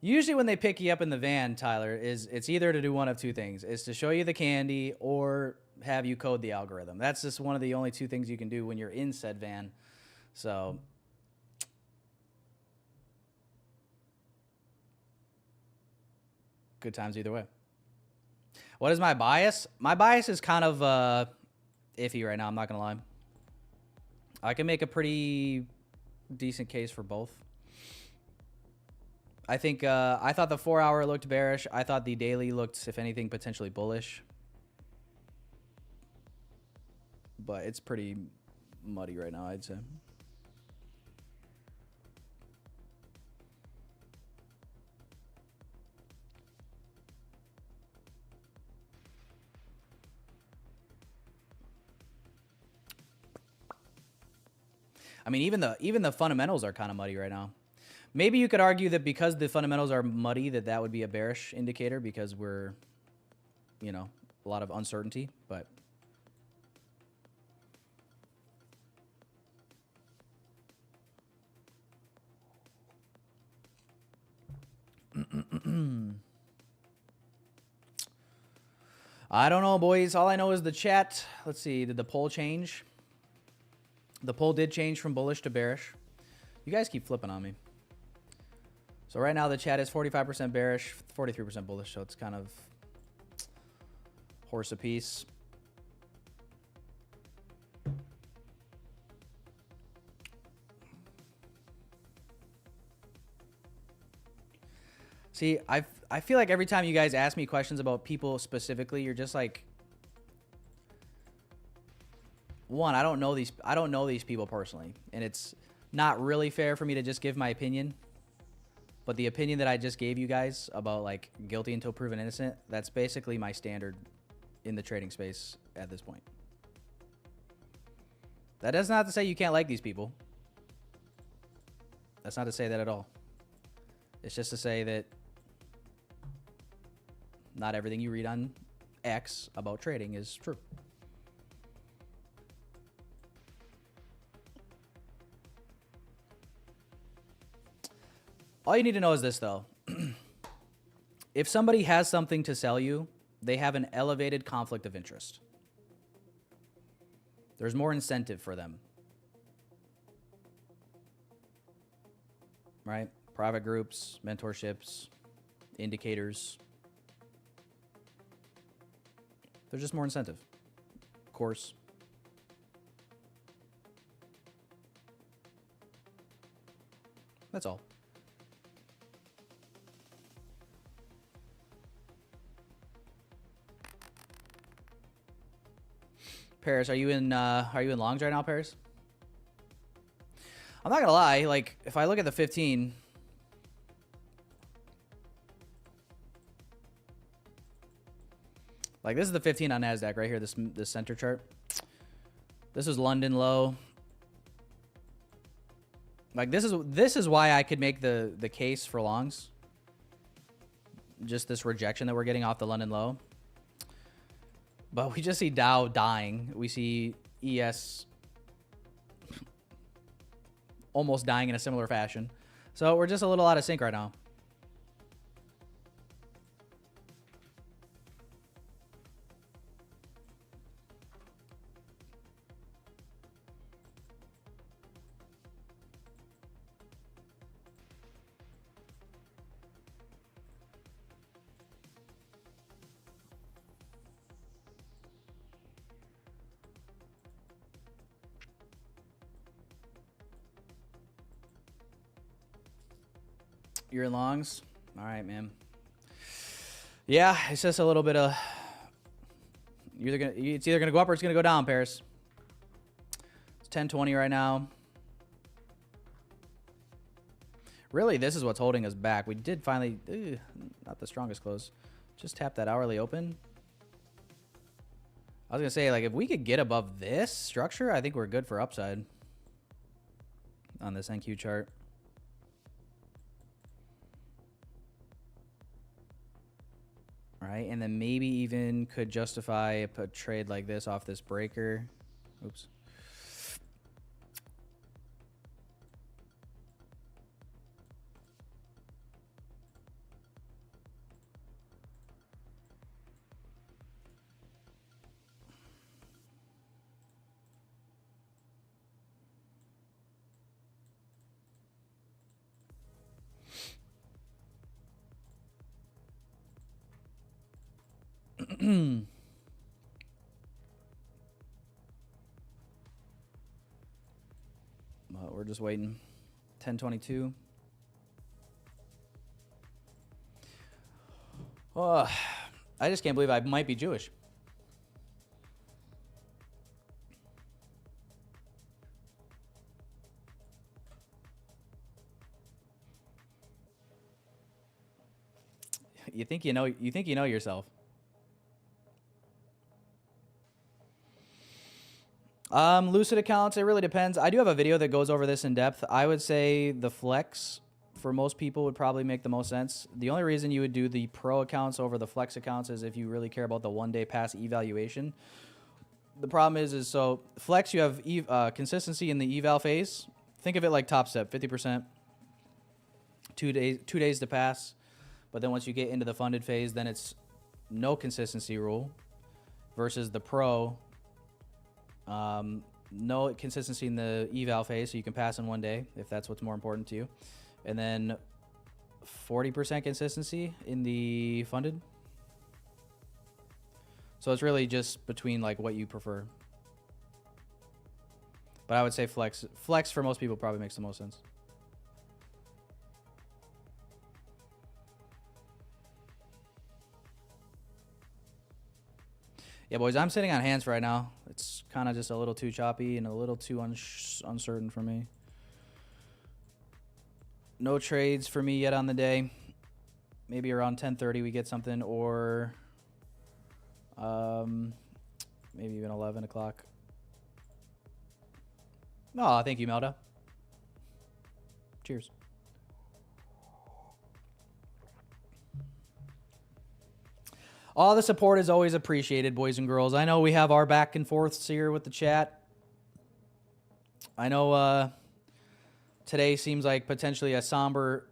usually when they pick you up in the van, Tyler, it's either to do one of two things. It's to show you the candy or have you code the algorithm. That's just one of the only two things you can do when you're in said van. So good times either way. What is my bias? My bias is kind of iffy right now, I'm not gonna lie. I can make a pretty decent case for both. I think I thought the 4 hour looked bearish. I thought the daily looked, if anything, potentially bullish. But it's pretty muddy right now, I'd say. I mean, even the fundamentals are kind of muddy right now. Maybe you could argue that because the fundamentals are muddy, that would be a bearish indicator because we're, you know, a lot of uncertainty, but I don't know, boys. All I know is the chat. Let's see. Did the poll change? The poll did change from bullish to bearish. You guys keep flipping on me. So right now the chat is 45% bearish, 43% bullish. So it's kind of horse apiece. See, I feel like every time you guys ask me questions about people specifically, you're just like, one, I don't know these people personally, and it's not really fair for me to just give my opinion. But the opinion that I just gave you guys about like guilty until proven innocent, that's basically my standard in the trading space at this point. That does not to say you can't like these people. That's not to say that at all. It's just to say that not everything you read on X about trading is true. All you need to know is this, though. If somebody has something to sell you, they have an elevated conflict of interest. There's more incentive for them. Right? Private groups, mentorships, indicators. There's just more incentive. Of course. That's all. Paris, are you in longs right now, Paris? I'm not gonna lie, like if I look at the 15, like this is the 15 on NASDAQ right here, this center chart. This is London low. Like this is why I could make the case for longs. Just this rejection that we're getting off the London low. But we just see Dow dying. We see ES almost dying in a similar fashion. So we're just a little out of sync right now. You're in longs? All right, man. Yeah, it's just a little bit of... It's either going to go up or it's going to go down, Paris. It's 10:20 right now. Really, this is what's holding us back. We did finally... not the strongest close. Just tap that hourly open. I was going to say, like, if we could get above this structure, I think we're good for upside on this NQ chart. Right, and then maybe even could justify a trade like this off this breaker. Oops. But we're just waiting. 10:22. Oh, I just can't believe I might be Jewish. You think you know yourself. Lucid accounts, it really depends. I do have a video that goes over this in depth. I would say the flex for most people would probably make the most sense. The only reason you would do the pro accounts over the flex accounts is if you really care about the one-day pass evaluation. The problem is so flex, you have consistency in the eval phase. Think of it like Top Step, 50%, 2 days to pass. But then once you get into the funded phase, then it's no consistency rule versus the pro. No consistency in the eval phase, so you can pass in 1 day if that's what's more important to you. And then 40% consistency in the funded. So it's really just between like what you prefer. But I would say flex for most people probably makes the most sense. Yeah, boys, I'm sitting on hands right now. It's kind of just a little too choppy and a little too uncertain for me. No trades for me yet on the day. Maybe around 10:30 we get something, or maybe even 11 o'clock. Oh, thank you, Melda. Cheers. All the support is always appreciated, boys and girls. I know we have our back and forths here with the chat. I know today seems like potentially a somber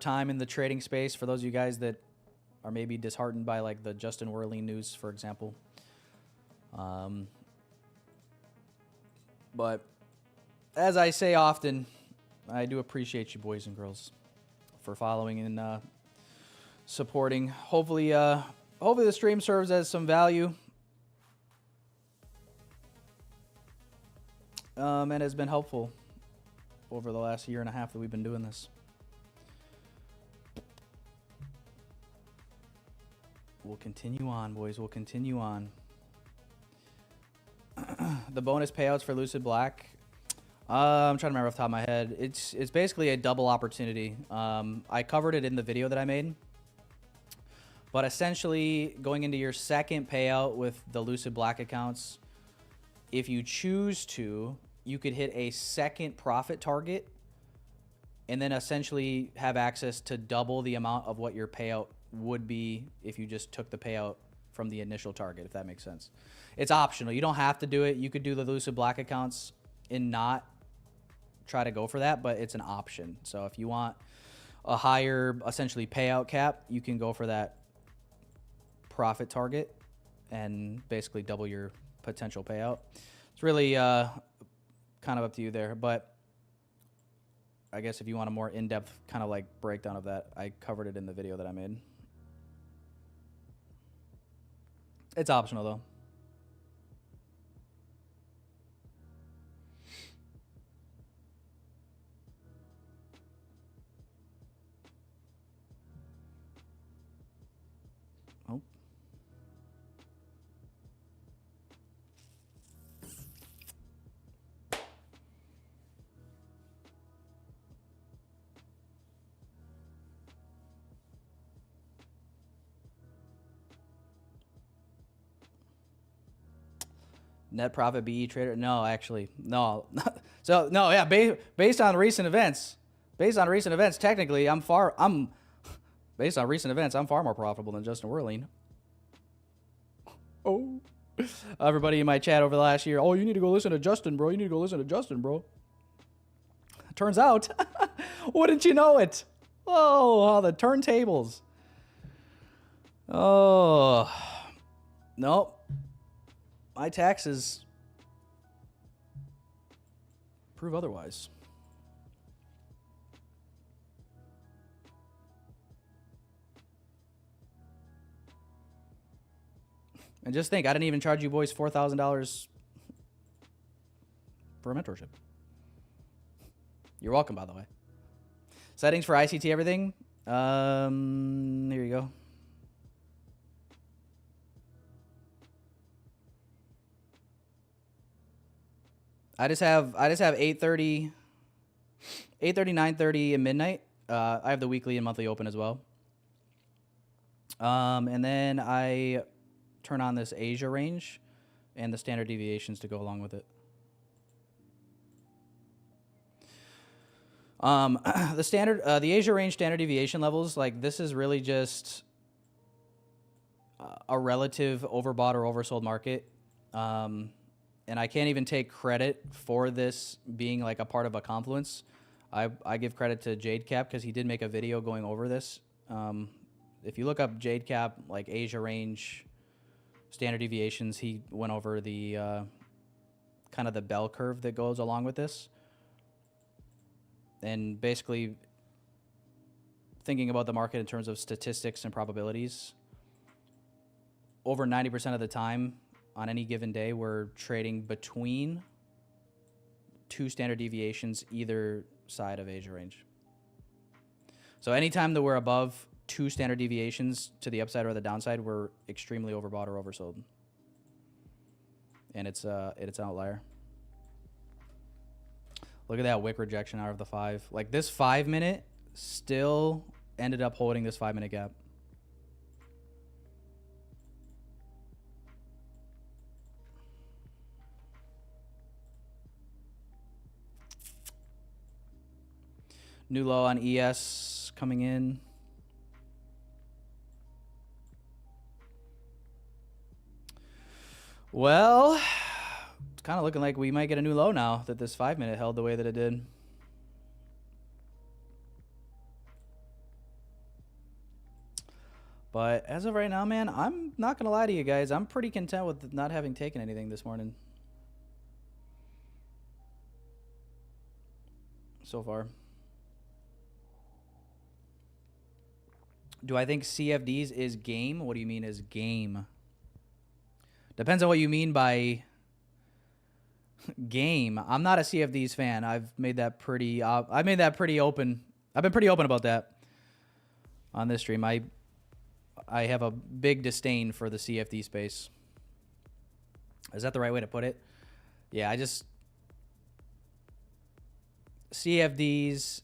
time in the trading space for those of you guys that are maybe disheartened by like the Justin Werling news, for example. But as I say often, I do appreciate you, boys and girls, for following and supporting. Hopefully the stream serves as some value and has been helpful over the last year and a half that we've been doing this. We'll continue on, boys. We'll continue on. The bonus payouts for Lucid Black. I'm trying to remember off the top of my head. It's basically a double opportunity. I covered it in the video that I made. But essentially, going into your second payout with the Lucid Black accounts, if you choose to, you could hit a second profit target and then essentially have access to double the amount of what your payout would be if you just took the payout from the initial target, if that makes sense. It's optional. You don't have to do it. You could do the Lucid Black accounts and not try to go for that, but it's an option. So if you want a higher, essentially, payout cap, you can go for that profit target and basically double your potential payout. It's really kind of up to you there, but I guess if you want a more in-depth kind of like breakdown of that, I covered it in the video that I made. It's optional though. Oh. Net profit BE trader? No, actually, no. So no, yeah. Based on recent events, technically, I'm far more profitable than Justin Werling. Oh, everybody in my chat over the last year. Oh, you need to go listen to Justin, bro. You need to go listen to Justin, bro. Turns out, wouldn't you know it? Oh, the turntables. Oh, nope. My taxes prove otherwise. And just think, I didn't even charge you boys $4,000 for a mentorship. You're welcome, by the way. Settings for ICT everything. Here you go. I just have 8:30, 9:30, and midnight. I have the weekly and monthly open as well. And then I turn on this Asia range and the standard deviations to go along with it. The Asia range standard deviation levels, like this is really just a relative overbought or oversold market. And I can't even take credit for this being like a part of a confluence. I give credit to JadeCap because he did make a video going over this. If you look up JadeCap, like Asia range standard deviations, he went over the kind of the bell curve that goes along with this. And basically thinking about the market in terms of statistics and probabilities, over 90% of the time on any given day, we're trading between two standard deviations either side of Asia range. So anytime that we're above two standard deviations to the upside or the downside, we're extremely overbought or oversold. And it's an outlier. Look at that wick rejection out of the 5. Like this 5 minute still ended up holding this 5 minute gap. New low on ES coming in. Well, it's kind of looking like we might get a new low now that this 5 minute held the way that it did. But as of right now, man, I'm not going to lie to you guys. I'm pretty content with not having taken anything this morning. So far. Do I think CFDs is game? What do you mean is game? Depends on what you mean by game. I'm not a CFDs fan. I've made that pretty open. I've been pretty open about that on this stream. I have a big disdain for the CFD space. Is that the right way to put it? Yeah, CFDs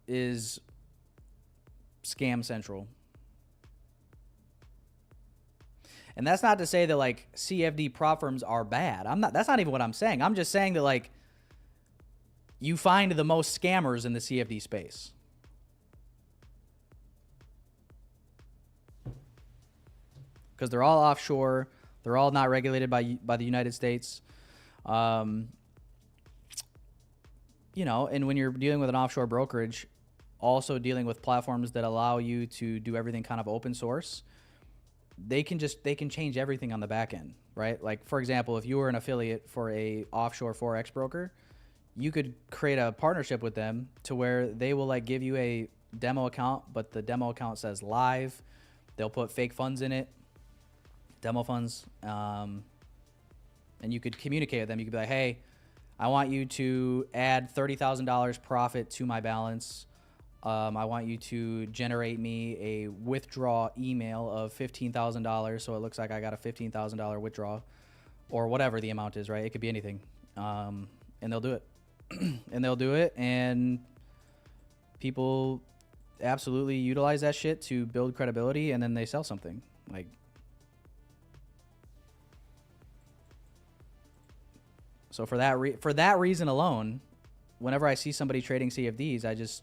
is scam central. And that's not to say that like CFD prop firms are bad. That's not even what I'm saying. I'm just saying that like you find the most scammers in the CFD space. Because they're all offshore. They're all not regulated by the United States. You know, and when you're dealing with an offshore brokerage, also dealing with platforms that allow you to do everything kind of open source, they can change everything on the back end, right? Like, for example, if you were an affiliate for a offshore Forex broker, you could create a partnership with them to where they will like give you a demo account, but the demo account says live. They'll put fake funds in it, demo funds, and you could communicate with them. You could be like, hey, I want you to add $30,000 profit to my balance. I want you to generate me a withdraw email of $15,000 so it looks like I got a $15,000 withdrawal or whatever the amount is, right? It could be anything. And they'll do it. And they'll do it, and people absolutely utilize that shit to build credibility, and then they sell something. Like, so for that reason alone, whenever I see somebody trading CFDs, I just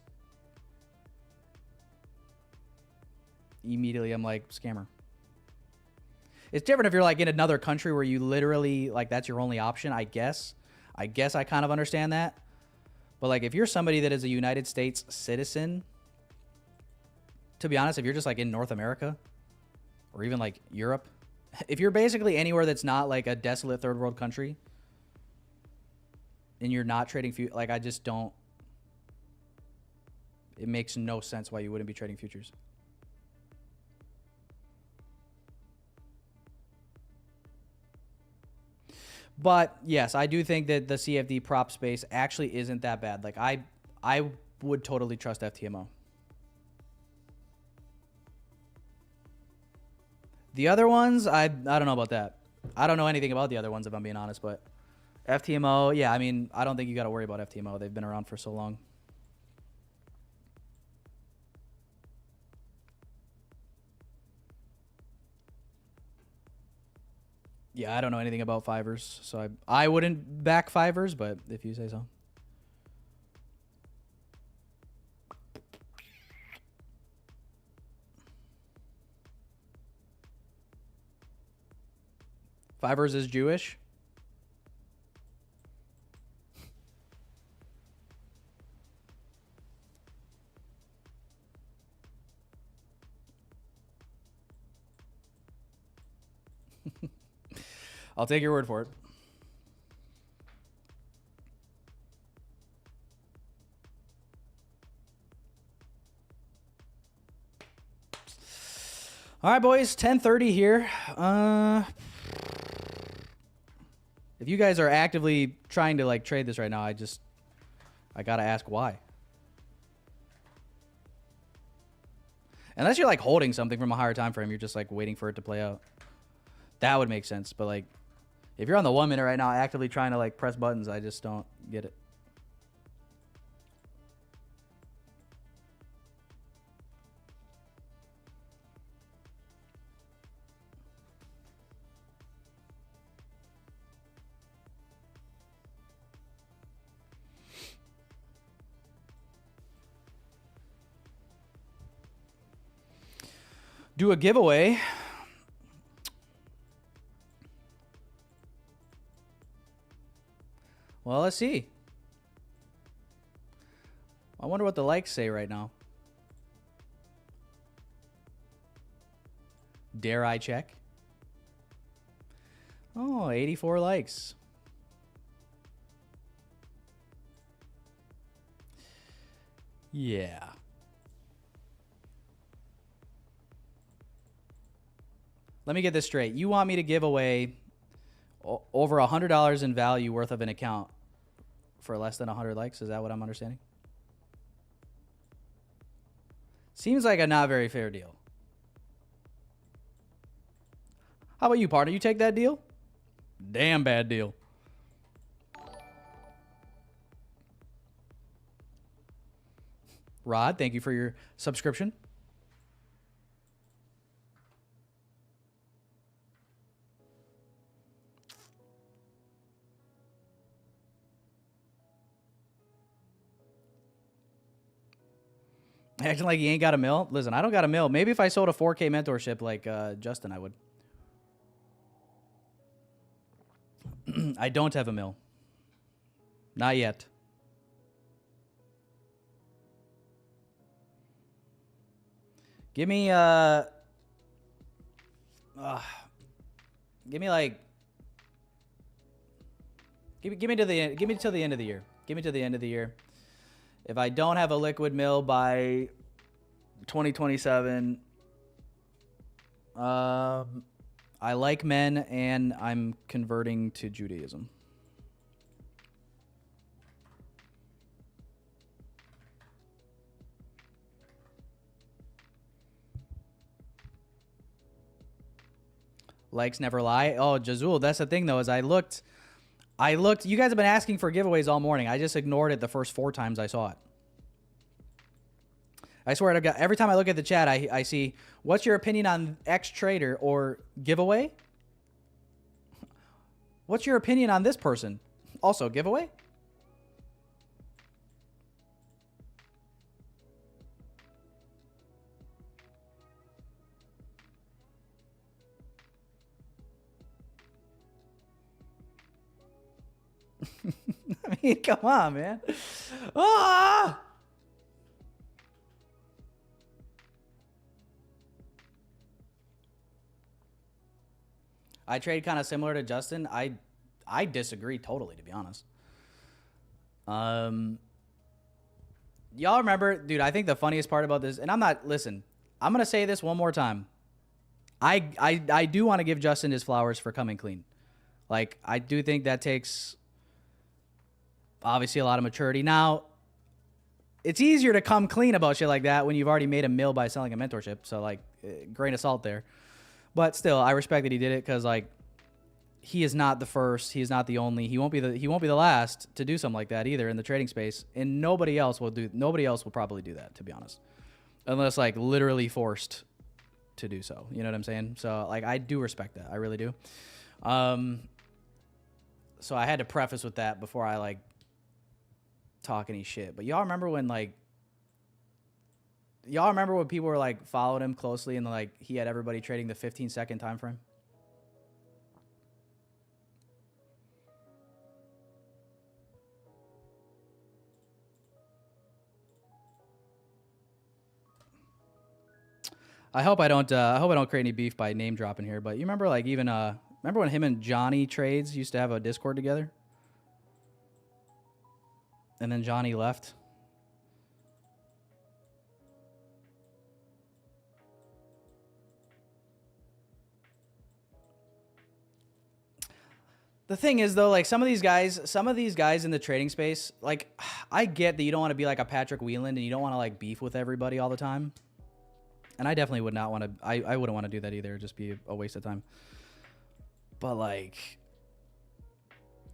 immediately I'm like, scammer. It's different if you're like in another country where you literally like that's your only option. I guess I kind of understand that. But like if you're somebody that is a United States citizen, to be honest, if you're just like in North America or even like Europe, if you're basically anywhere that's not like a desolate third world country and you're not trading like I just don't, it makes no sense why you wouldn't be trading futures. But yes, I do think that the CFD prop space actually isn't that bad. Like I would totally trust FTMO. The other ones, I don't know about that. I don't know anything about the other ones if I'm being honest, but FTMO, yeah, I mean, I don't think you got to worry about FTMO. They've been around for so long. Yeah, I don't know anything about Fivers, so I wouldn't back Fivers, but if you say so. Fivers is Jewish. I'll take your word for it. All right, boys, 10:30 here. If you guys are actively trying to like trade this right now, I gotta ask why. Unless you're like holding something from a higher time frame, you're just like waiting for it to play out. That would make sense. But like, if you're on the 1 minute right now, actively trying to like press buttons, I just don't get it. Do a giveaway. Well, let's see. I wonder what the likes say right now. Dare I check? Oh, 84 likes. Yeah. Let me get this straight. You want me to give away over $100 in value worth of an account for less than 100 likes? Is that what I'm understanding? Seems like a not very fair deal. How about you, partner? You take that deal? Damn bad deal. Rod, thank you for your subscription. Acting like he ain't got a mill. Listen, I don't got a mill. Maybe if I sold a 4K mentorship like Justin, I would. I don't have a mill. Not yet. Give me give me like give me till the end of the year. Give me to the end of the year. If I don't have a liquid mill by 2027, I like men and I'm converting to Judaism. Likes never lie. Oh, Jazul, that's the thing though, is I looked, you guys have been asking for giveaways all morning. I just ignored it the first 4 times I saw it. I swear to God, every time I look at the chat, I see, what's your opinion on X trader or giveaway? What's your opinion on this person? Also, giveaway? I mean, come on, man. Ah! I trade kind of similar to Justin. I disagree totally, to be honest. Y'all remember, dude, I think the funniest part about this, and I'm going to say this one more time. I do want to give Justin his flowers for coming clean. Like, I do think that takes obviously a lot of maturity. Now, it's easier to come clean about shit like that when you've already made a mill by selling a mentorship. So, like, grain of salt there. But still, I respect that he did it because, like, he is not the first. He is not the only. He won't be the last to do something like that either in the trading space. And nobody else will probably do that, to be honest, unless like literally forced to do so. You know what I'm saying? So like I do respect that. I really do. So I had to preface with that before I like talk any shit. But y'all remember when people were like following him closely and like he had everybody trading the 15-second time frame? I hope I don't create any beef by name dropping here, but you remember like even remember when him and Johnny Trades used to have a Discord together? And then Johnny left. The thing is though, like some of these guys in the trading space, like I get that you don't want to be like a Patrick Wheeland and you don't want to like beef with everybody all the time. And I definitely would not want to, I wouldn't want to do that either. It'd just be a waste of time. But like,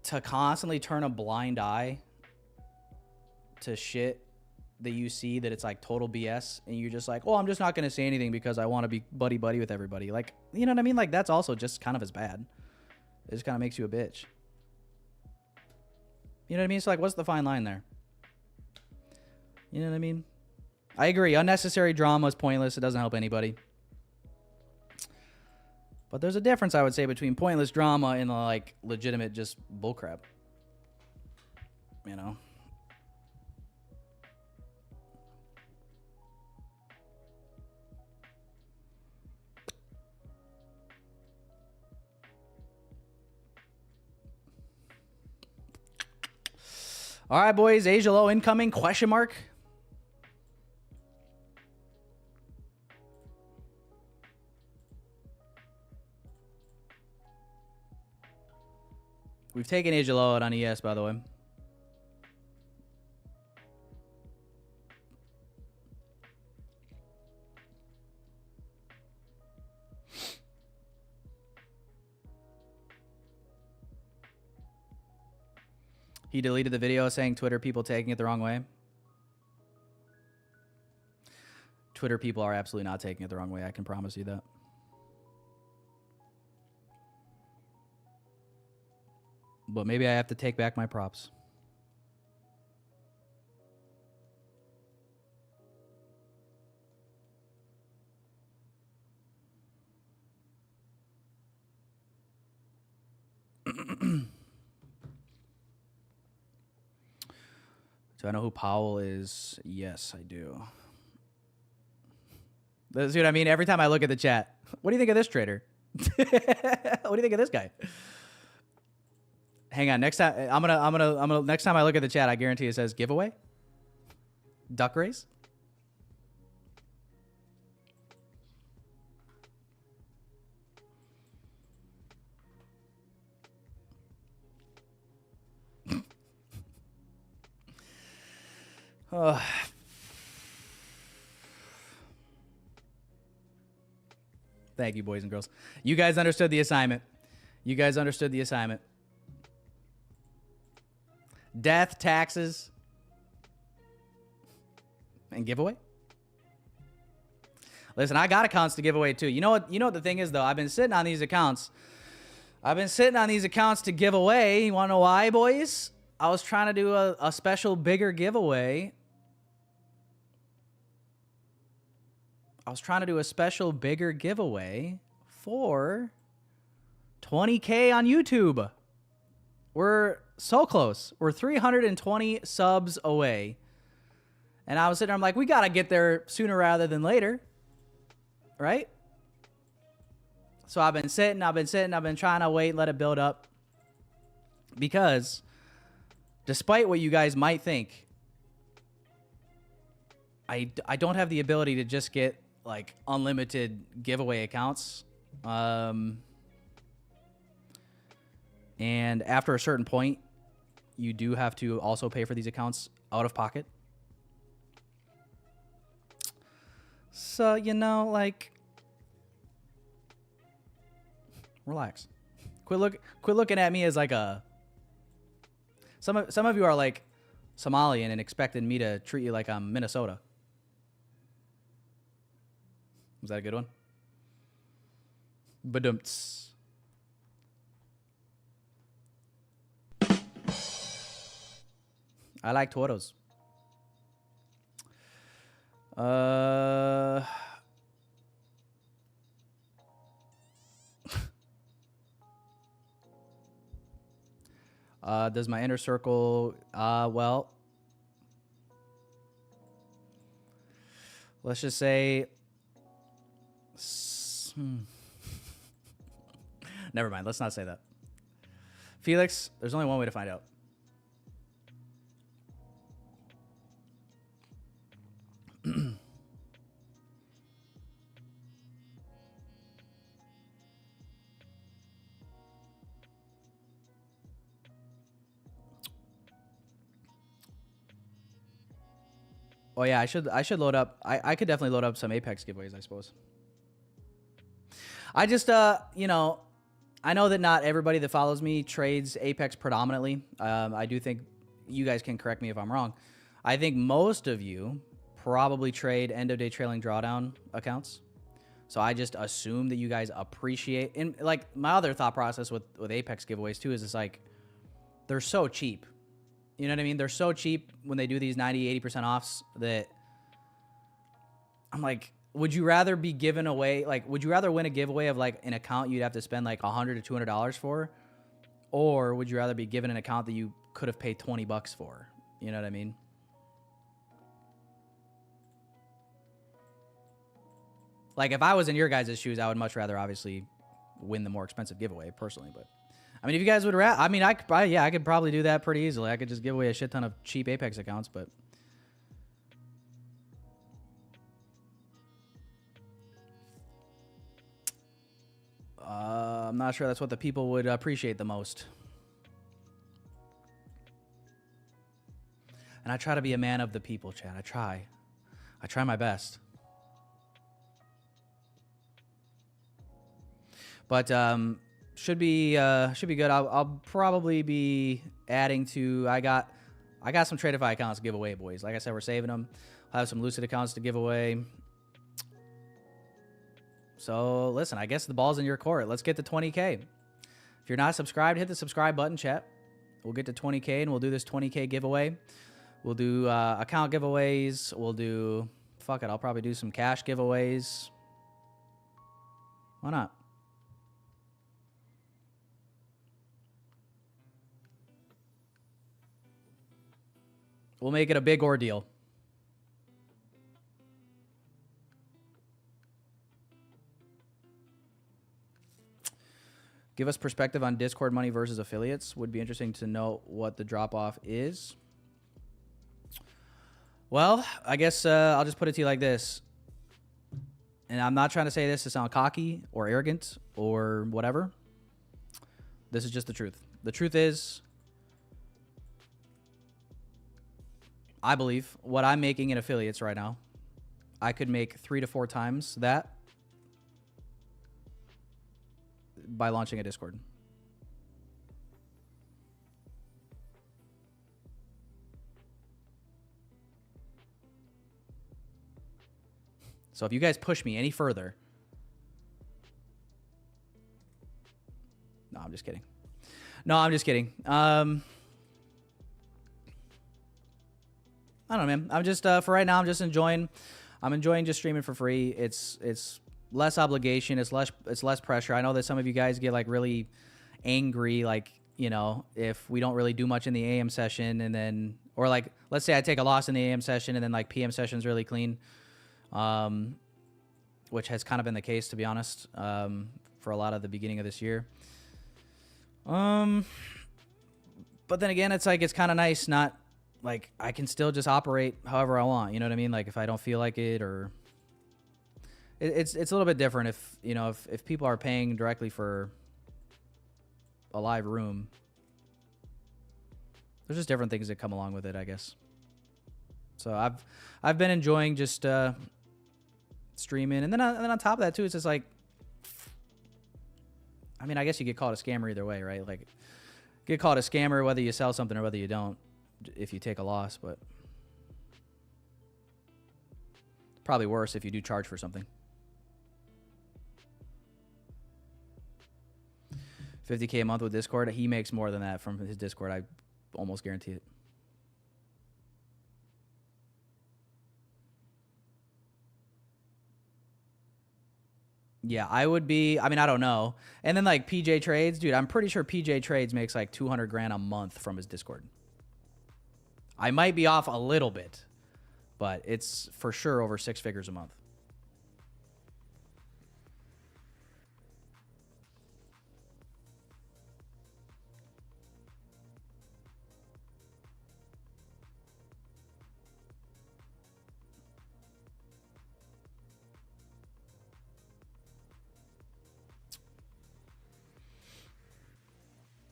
to constantly turn a blind eye to shit that you see that it's like total BS and you're just like, oh, I'm just not going to say anything because I want to be buddy-buddy with everybody. Like, you know what I mean? Like, that's also just kind of as bad. It just kind of makes you a bitch. You know what I mean? So like, what's the fine line there? You know what I mean? I agree. Unnecessary drama is pointless. It doesn't help anybody. But there's a difference, I would say, between pointless drama and like legitimate just bullcrap. You know? All right, boys. Asia low incoming? Question mark. We've taken Asia low out on ES, by the way. He deleted the video saying Twitter people taking it the wrong way. Twitter people are absolutely not taking it the wrong way. I can promise you that. But maybe I have to take back my props. Do I know who Powell is? Yes, I do. See what I mean? Every time I look at the chat, what do you think of this trader? What do you think of this guy? Hang on. Next time next time I look at the chat, I guarantee it says giveaway. Duck race. Thank you, boys and girls. You guys understood the assignment. You guys understood the assignment. Death, taxes, and giveaway. Listen, I got accounts to give away too. You know what the thing is though? I've been sitting on these accounts. To give away. You want to know why, boys? I was trying to do a special bigger giveaway. For 20K on YouTube. We're so close. We're 320 subs away. And I was sitting there, I'm like, we got to get there sooner rather than later. Right? So I've been trying to wait and let it build up. Because despite what you guys might think, I don't have the ability to just get like unlimited giveaway accounts. And after a certain point, you do have to also pay for these accounts out of pocket. So, like, relax. Quit looking at me as like a. Some of you are like Somalian and expecting me to treat you like I'm Minnesota. Was that a good one? Badumts. I like Toros. Does my inner circle, well, let's just say, never mind. Let's not say that. Felix, there's only one way to find out. Oh yeah, I should load up. I could definitely load up some Apex giveaways, I suppose. I just you know, I know that not everybody that follows me trades Apex predominantly. I do think you guys can correct me if I'm wrong. I think most of you probably trade end of day trailing drawdown accounts. So I just assume that you guys appreciate, and like my other thought process with Apex giveaways too is it's like they're so cheap. You know what I mean? They're so cheap when they do these 90, 80% offs that I'm like, would you rather be given away? Like, would you rather win a giveaway of like an account you'd have to spend like $100 to $200 for? Or would you rather be given an account that you could have paid $20 for? You know what I mean? Like if I was in your guys' shoes, I would much rather obviously win the more expensive giveaway personally, but I mean, if you guys would rather, I mean, I could probably do that pretty easily. I could just give away a shit ton of cheap Apex accounts, but I'm not sure that's what the people would appreciate the most. And I try to be a man of the people, Chad. I try my best. But should be good. I'll probably be adding to. I got some TRADEIFY accounts to give away, boys. Like I said, we're saving them. I'll have some LUCID accounts to give away. So listen, I guess the ball's in your court. Let's get to 20K. If you're not subscribed, hit the subscribe button, chat. We'll get to 20K and we'll do this 20K giveaway. We'll do account giveaways. We'll do, fuck it, I'll probably do some cash giveaways. Why not? We'll make it a big ordeal. Give us perspective on Discord money versus affiliates. Would be interesting to know what the drop-off is. Well, I guess I'll just put it to you like this. And I'm not trying to say this to sound cocky or arrogant or whatever. This is just the truth. The truth is, I believe what I'm making in affiliates right now, I could make 3 to 4 times that by launching a Discord. So if you guys push me any further, no, I'm just kidding. No, I'm just kidding. I don't know, man. I'm just for right now. I'm just enjoying. I'm enjoying just streaming for free. It's less obligation. It's less pressure. I know that some of you guys get like really angry, like, you know, if we don't really do much in the AM session, and then, or like, let's say I take a loss in the AM session and then like PM session's really clean, which has kind of been the case, to be honest, for a lot of the beginning of this year. But then again, it's like, it's kind of nice, not like I can still just operate however I want. You know what I mean? Like if I don't feel like it, or it's a little bit different if, you know, if people are paying directly for a live room. There's just different things that come along with it, I guess. So I've been enjoying just streaming, and then on top of that too, it's just like, I mean, I guess you get called a scammer either way, right? Like, get called a scammer whether you sell something or whether you don't, if you take a loss, but probably worse if you do charge for something. 50K a month with Discord. He makes more than that from his Discord. I almost guarantee it. Yeah, I would be. I mean, I don't know. And then like PJ Trades, dude, I'm pretty sure PJ Trades makes like 200 grand a month from his Discord. I might be off a little bit, but it's for sure over 6 figures a month.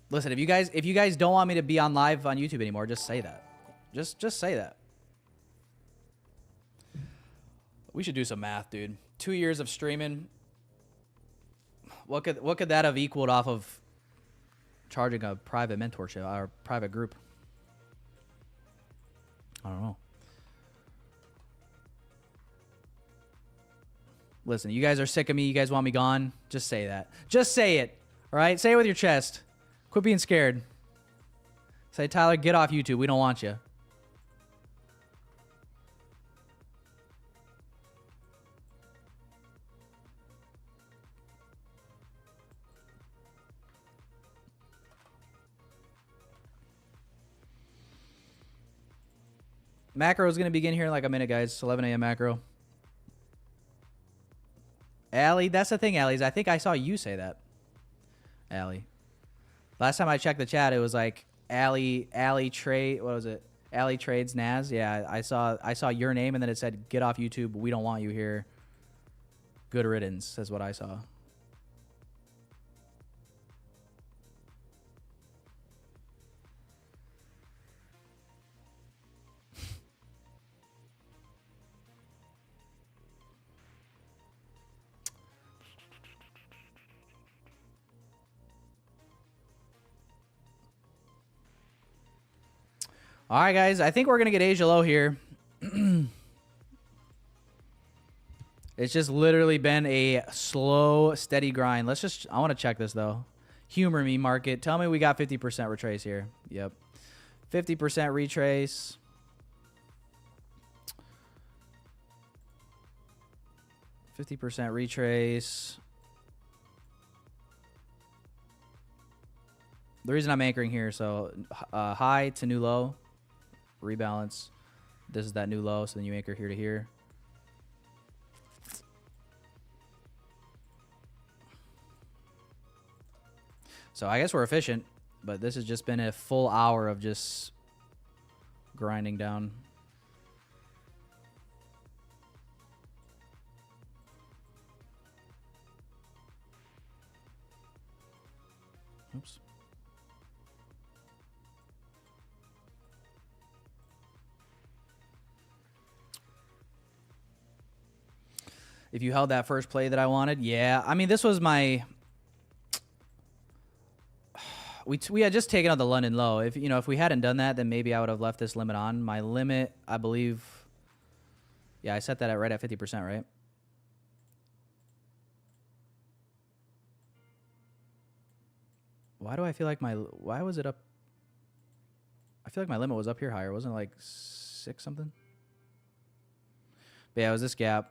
Listen, if you guys don't want me to be on live on YouTube anymore, just say that. Just say that. We should do some math, dude. 2 years of streaming. What could that have equaled off of charging a private mentorship or private group? I don't know. Listen, you guys are sick of me. You guys want me gone. Just say that. Just say it. All right? Say it with your chest. Quit being scared. Say, Tyler, get off YouTube. We don't want you. Macro is going to begin here in like a minute, guys. 11 a.m. macro. Allie, that's the thing, Allie, is I think I saw you say that. Allie. Last time I checked the chat, it was like Allie Trade. What was it? Allie Trades Naz. Yeah, I saw your name, and then it said, "Get off YouTube. We don't want you here." Good riddance is what I saw. All right, guys. I think we're going to get Asia low here. It's just literally been a slow, steady grind. I want to check this, though. Humor me, market. Tell me we got 50% retrace here. Yep. 50% retrace. Retrace. The reason I'm anchoring here, so high to new low. Rebalance. This is that new low, so then you anchor here to here. So I guess we're efficient, but this has just been a full hour of just grinding down. Oops. If you held that first play that I wanted, yeah. I mean, this was my... We had just taken out the London low. If we hadn't done that, then maybe I would have left this limit on. My limit, I believe... Yeah, I set that at right at 50%, right? Why do I feel like why was it up? I feel like my limit was up here higher. Wasn't it like 6 something? But yeah, it was this gap.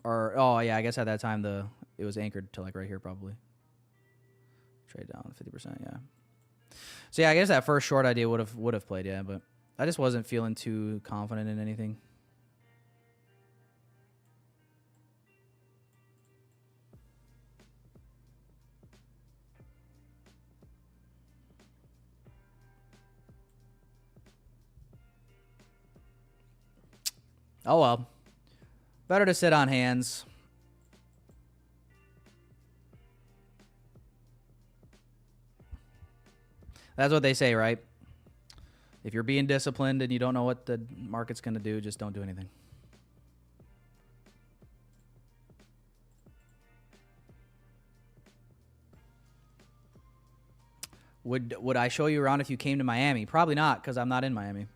Or, oh yeah, I guess at that time it was anchored to like right here probably. Trade down 50%, yeah. So yeah, I guess that first short idea would have played, yeah, but I just wasn't feeling too confident in anything. Oh well. Better to sit on hands. That's what they say, right? If you're being disciplined and you don't know what the market's going to do, just don't do anything. Would I show you around if you came to Miami? Probably not, because I'm not in Miami.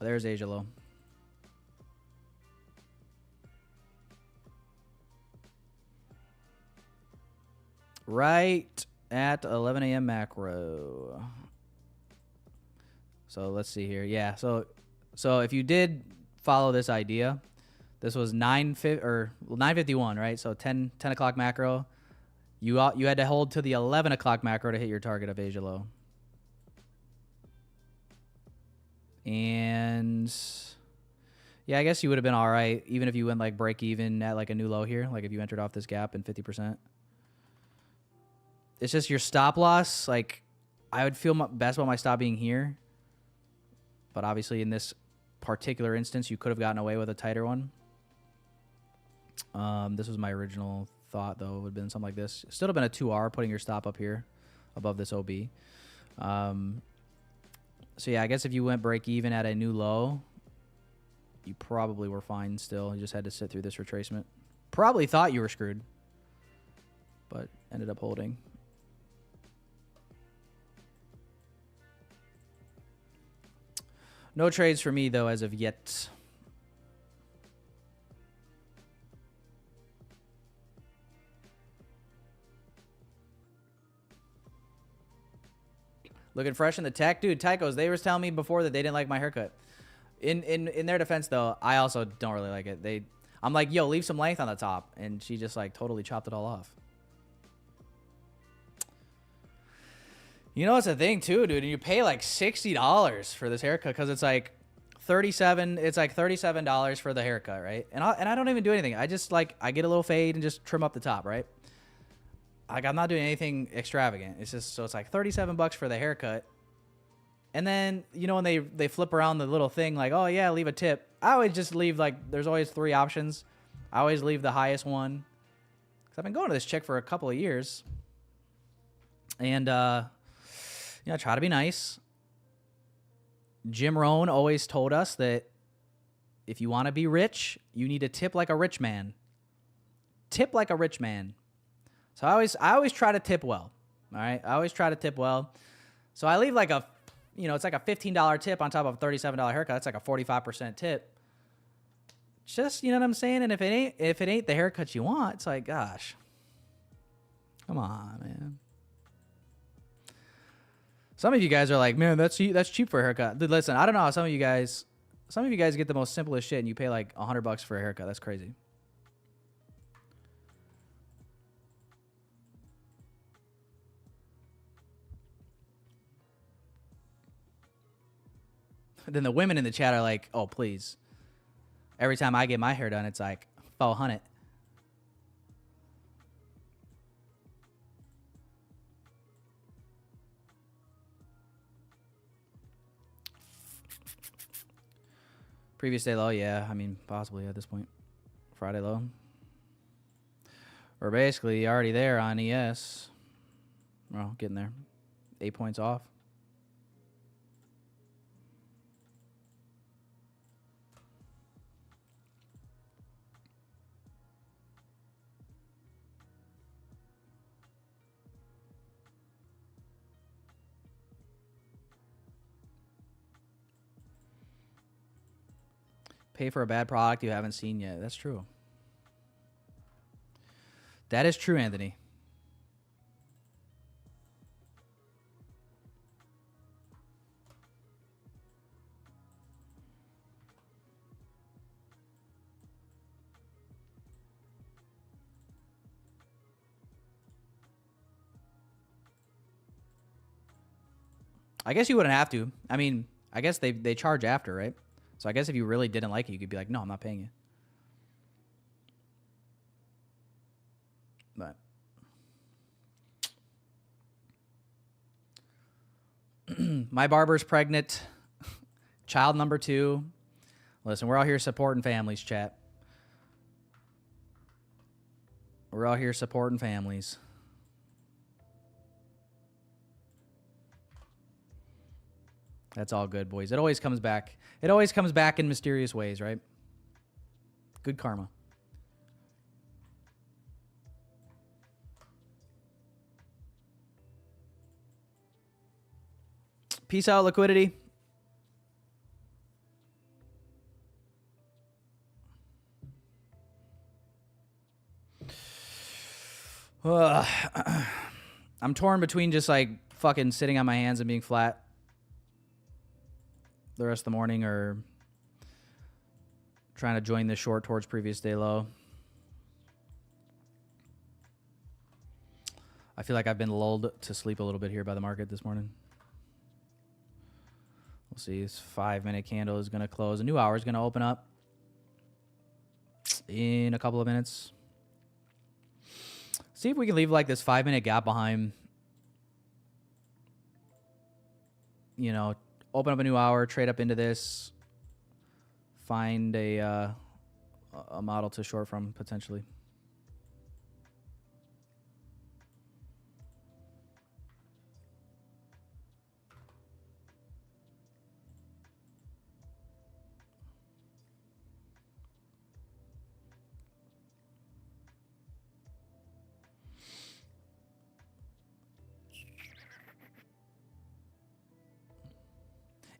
There's Asia Low. Right at 11 a.m. macro. So let's see here. Yeah. So if you did follow this idea, this was 9:51, right? So 10 o'clock macro. You had to hold to the 11 o'clock macro to hit your target of Asia Low. And yeah, I guess you would have been all right, even if you went like break even at like a new low here, like if you entered off this gap in 50%. It's just your stop loss. Like, I would feel best about my stop being here. But obviously, in this particular instance, you could have gotten away with a tighter one. This was my original thought, though. It would have been something like this. It still would have been a 2R, putting your stop up here above this OB. So, yeah, I guess if you went break even at a new low, you probably were fine still. You just had to sit through this retracement. Probably thought you were screwed, but ended up holding. No trades for me, though, as of yet. Looking fresh in the tech. Dude, Tychos, they were telling me before that they didn't like my haircut. In their defense, though, I also don't really like it. I'm like, yo, leave some length on the top. And she just, like, totally chopped it all off. You know, it's a thing, too, dude. And you pay, like, $60 for this haircut because it's, like, $37 for the haircut, right? And I don't even do anything. I just, like, I get a little fade and just trim up the top, right? Like, I'm not doing anything extravagant. It's just, so it's like $37 for the haircut. And then, you know, when they flip around the little thing, like, oh, yeah, leave a tip. I always just leave, like, there's always 3 options. I always leave the highest one. Because I've been going to this chick for a couple of years. And, you know, try to be nice. Jim Rohn always told us that if you want to be rich, you need to tip like a rich man. Tip like a rich man. So I always try to tip well. All right? I always try to tip well. So I leave like a, you know, it's like a $15 tip on top of a $37 haircut. That's like a 45% tip. Just, you know what I'm saying? And if it ain't the haircut you want, it's like, gosh. Come on, man. Some of you guys are like, man, that's cheap for a haircut. Dude, listen, I don't know how some of you guys get the most simplest shit and you pay like $100 for a haircut. That's crazy. Then the women in the chat are like, oh, please. Every time I get my hair done, it's like 400. Previous day low, yeah. I mean, possibly at this point. Friday low. We're basically already there on ES. Well, getting there. 8 points off. Pay for a bad product you haven't seen yet. That's true. That is true, Anthony. I guess you wouldn't have to. I mean, I guess they charge after, right? So I guess if you really didn't like it, you could be like, no, I'm not paying you. But my barber's pregnant. Child number 2. Listen, we're all here supporting families, chat. We're all here supporting families. That's all good, boys. It always comes back. It always comes back in mysterious ways, right? Good karma. Peace out, liquidity. I'm torn between just like fucking sitting on my hands and being flat the rest of the morning, or trying to join this short towards previous day low. I feel like I've been lulled to sleep a little bit here by the market this morning. We'll see. This 5-minute candle is going to close. A new hour is going to open up in a couple of minutes. See if we can leave like this 5-minute gap behind. You know, open up a new hour, trade up into this, find a model to short from potentially.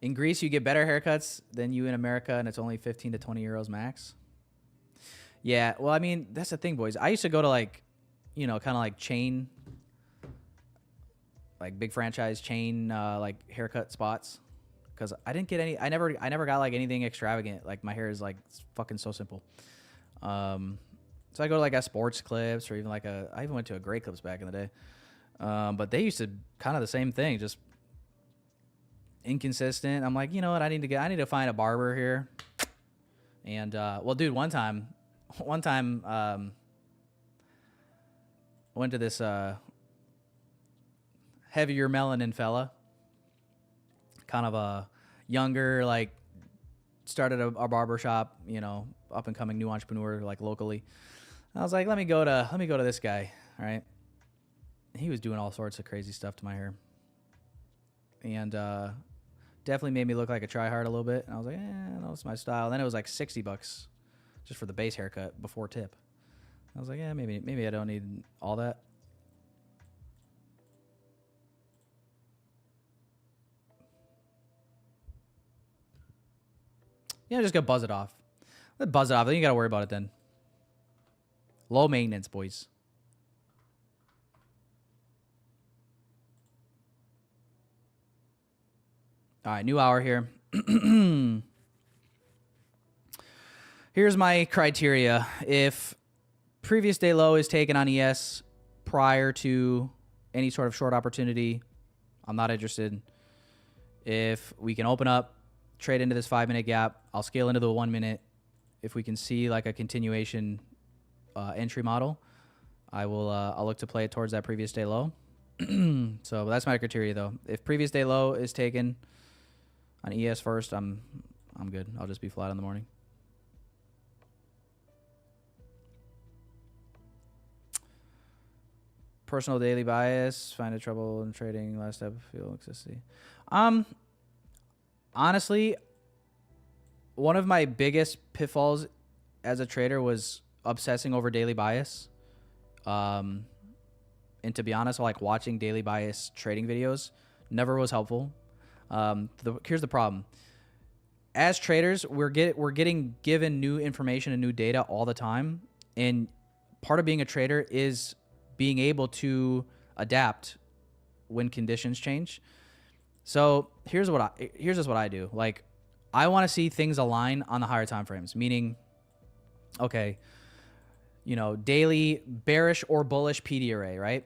In Greece, you get better haircuts than you in America, and it's only 15 to 20 euros max. Yeah, well, I mean, that's the thing, boys. I used to go to, like, you know, kind of like chain, like big franchise chain, like haircut spots, because I didn't get any. I never got like anything extravagant. Like my hair is like fucking so simple. So I go to like a Sports Clips, or even like I even went to a Great Clips back in the day. But they used to kind of the same thing, just inconsistent. I'm like, you know what? I need to find a barber here. And well, dude, one time, went to this heavier melanin fella, kind of a younger, like started a barber shop, you know, up and coming new entrepreneur, like locally. I was like, let me go to this guy, all right? He was doing all sorts of crazy stuff to my hair, and definitely made me look like a tryhard a little bit. And I was like, no, it's my style. And then it was like $60 just for the base haircut before tip. I was like, yeah, maybe I don't need all that. Yeah, just go buzz it off. Let buzz it off. Then you got to worry about it then. Low maintenance, boys. All right, new hour here. Here's my criteria. If previous day low is taken on ES prior to any sort of short opportunity, I'm not interested. If we can open up, trade into this 5-minute gap, I'll scale into the 1 minute. If we can see like a continuation entry model, I'll look to play it towards that previous day low. So that's my criteria though. If previous day low is taken on ES first, I'm good. I'll just be flat in the morning. Personal daily bias, find a trouble in trading, last step, feel ecstasy. Honestly, one of my biggest pitfalls as a trader was obsessing over daily bias. And to be honest, like watching daily bias trading videos never was helpful. Here's the problem. As traders, we're getting given new information and new data all the time. And part of being a trader is being able to adapt when conditions change. So here's just what I do. Like, I want to see things align on the higher time frames, meaning, okay, you know, daily bearish or bullish PD array, right?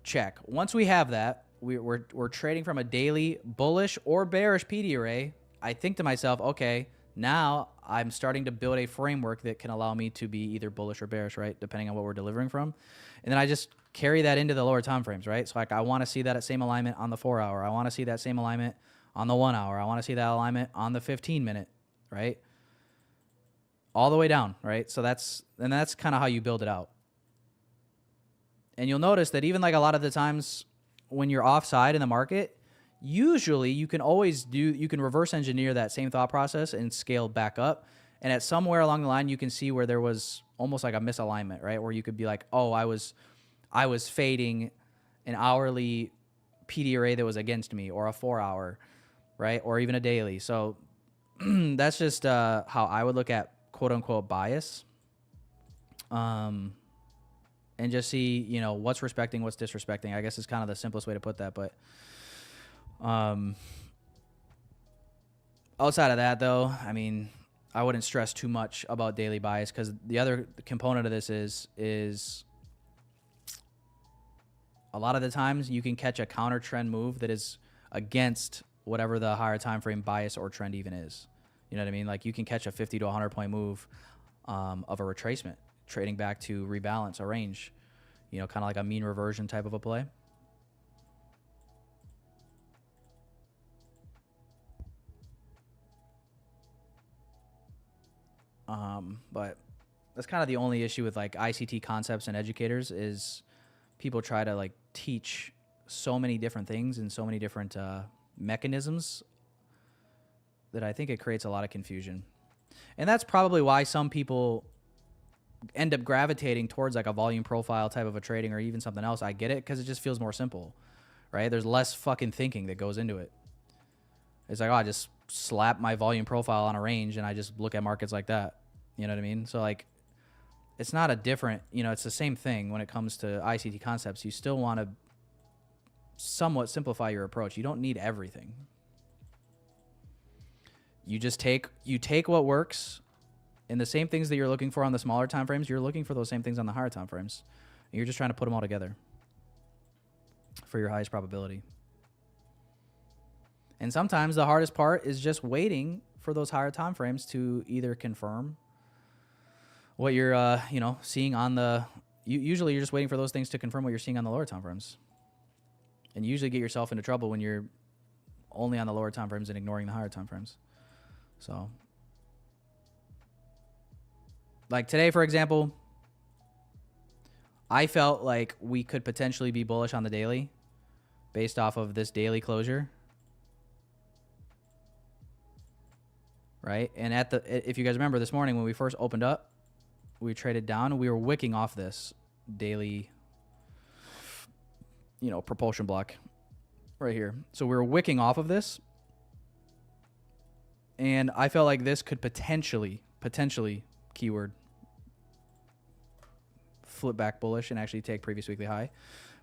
Check. Once we have that, we're trading from a daily bullish or bearish PD array. I think to myself, okay, now I'm starting to build a framework that can allow me to be either bullish or bearish, right? Depending on what we're delivering from. And then I just carry that into the lower time frames, right? So like I want to see that same alignment on the 4 hour. I want to see that same alignment on the 1 hour. I want to see that alignment on the 15-minute, right? All the way down, right? So that's kind of how you build it out. And you'll notice that even like a lot of the times when you're offside in the market, usually you can reverse engineer that same thought process and scale back up. And at somewhere along the line, you can see where there was almost like a misalignment, right? Where you could be like, oh, I was fading an hourly PD array that was against me, or a 4-hour, right? Or even a daily. So that's just how I would look at quote unquote bias. And just see, you know, what's respecting, what's disrespecting, I guess is kind of the simplest way to put that. But outside of that, though, I mean, I wouldn't stress too much about daily bias, because the other component of this is a lot of the times you can catch a counter trend move that is against whatever the higher time frame bias or trend even is. You know what I mean? Like, you can catch a 50 to 100 point move of a retracement, trading back to rebalance a range, you know, kind of like a mean reversion type of a play. But that's kind of the only issue with like ICT concepts and educators, is people try to like teach so many different things and so many different mechanisms that I think it creates a lot of confusion. And that's probably why some people end up gravitating towards like a volume profile type of a trading, or even something else. I get it, because it just feels more simple, right? There's less fucking thinking that goes into it. It's like, oh, I just slap my volume profile on a range and I just look at markets like that. You know what I mean? So like, it's not a different, you know, it's the same thing when it comes to ICT concepts. You still want to somewhat simplify your approach. You don't need everything. You just take what works, and the same things that you're looking for on the smaller time frames, you're looking for those same things on the higher time frames. And you're just trying to put them all together for your highest probability. And sometimes the hardest part is just waiting for those higher time frames to either confirm what you're, you know, seeing on the. Usually, you're just waiting for those things to confirm what you're seeing on the lower time frames, and you usually get yourself into trouble when you're only on the lower time frames and ignoring the higher time frames. So, like today, for example, I felt like we could potentially be bullish on the daily based off of this daily closure. Right? And if you guys remember this morning when we first opened up, we traded down and we were wicking off this daily, you know, propulsion block right here. So we were wicking off of this. And I felt like this could potentially, keyword, flip back bullish and actually take previous weekly high.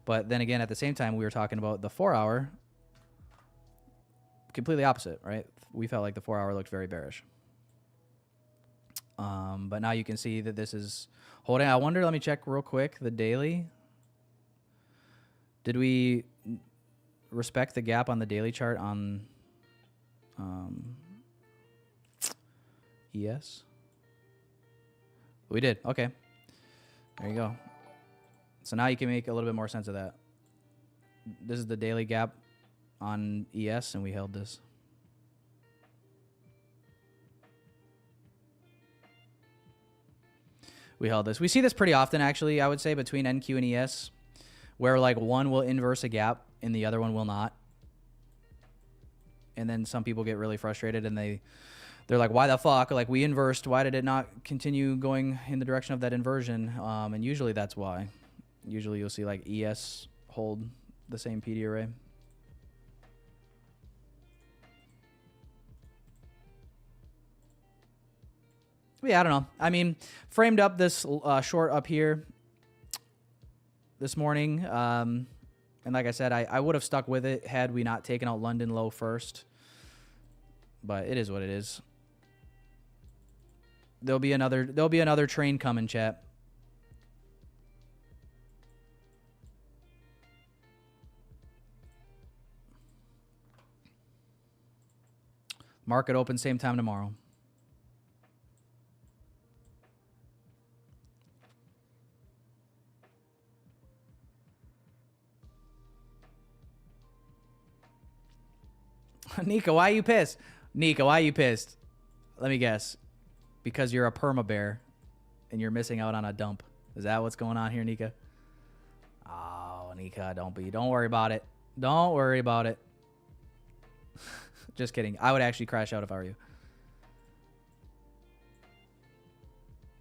But then again, at the same time, we were talking about the 4-hour, completely opposite, right? We felt like the 4-hour looked very bearish. But now you can see that this is holding. I wonder, let me check real quick, the daily. Did we respect the gap on the daily chart on ES? We did. Okay. There you go. So now you can make a little bit more sense of that. This is the daily gap on ES, and we held this. We held this. We see this pretty often, actually, I would say, between NQ and ES, where like one will inverse a gap and the other one will not. And then some people get really frustrated and they're like, why the fuck? Like, we inversed. Why did it not continue going in the direction of that inversion? And usually that's why. Usually you'll see like ES hold the same PD array. But yeah, I don't know. I mean, framed up this short up here this morning. And like I said, I would have stuck with it had we not taken out London low first. But it is what it is. There'll be another train coming, chat. Market open same time tomorrow. Nika, why are you pissed? Nika, why are you pissed? Let me guess. Because you're a perma bear and you're missing out on a dump. Is that what's going on here, Nika? Oh, Nika, don't worry about it. Don't worry about it. Just kidding. I would actually crash out if I were you.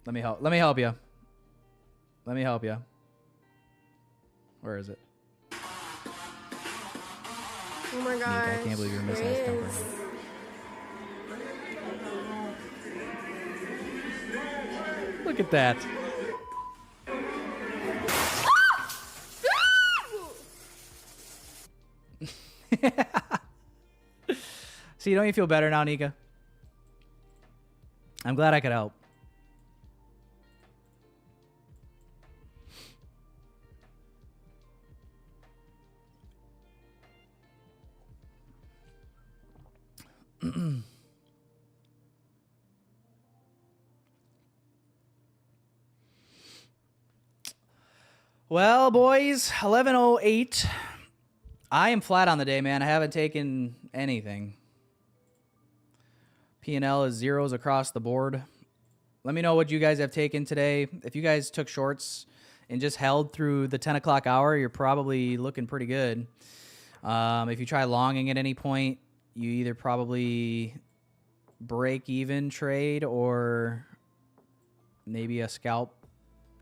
Let me help you. Let me help you. Where is it? Oh my gosh. Nick, I can't believe you're missing this There temper. is. Look at that. See, don't you feel better now, Nika? I'm glad I could help. Well, boys, 11:08. I am flat on the day, man. I haven't taken anything. P&L is zeros across the board. Let me know what you guys have taken today. If you guys took shorts and just held through the 10 o'clock hour, you're probably looking pretty good. If you try longing at any point, you either probably break even trade or maybe a scalp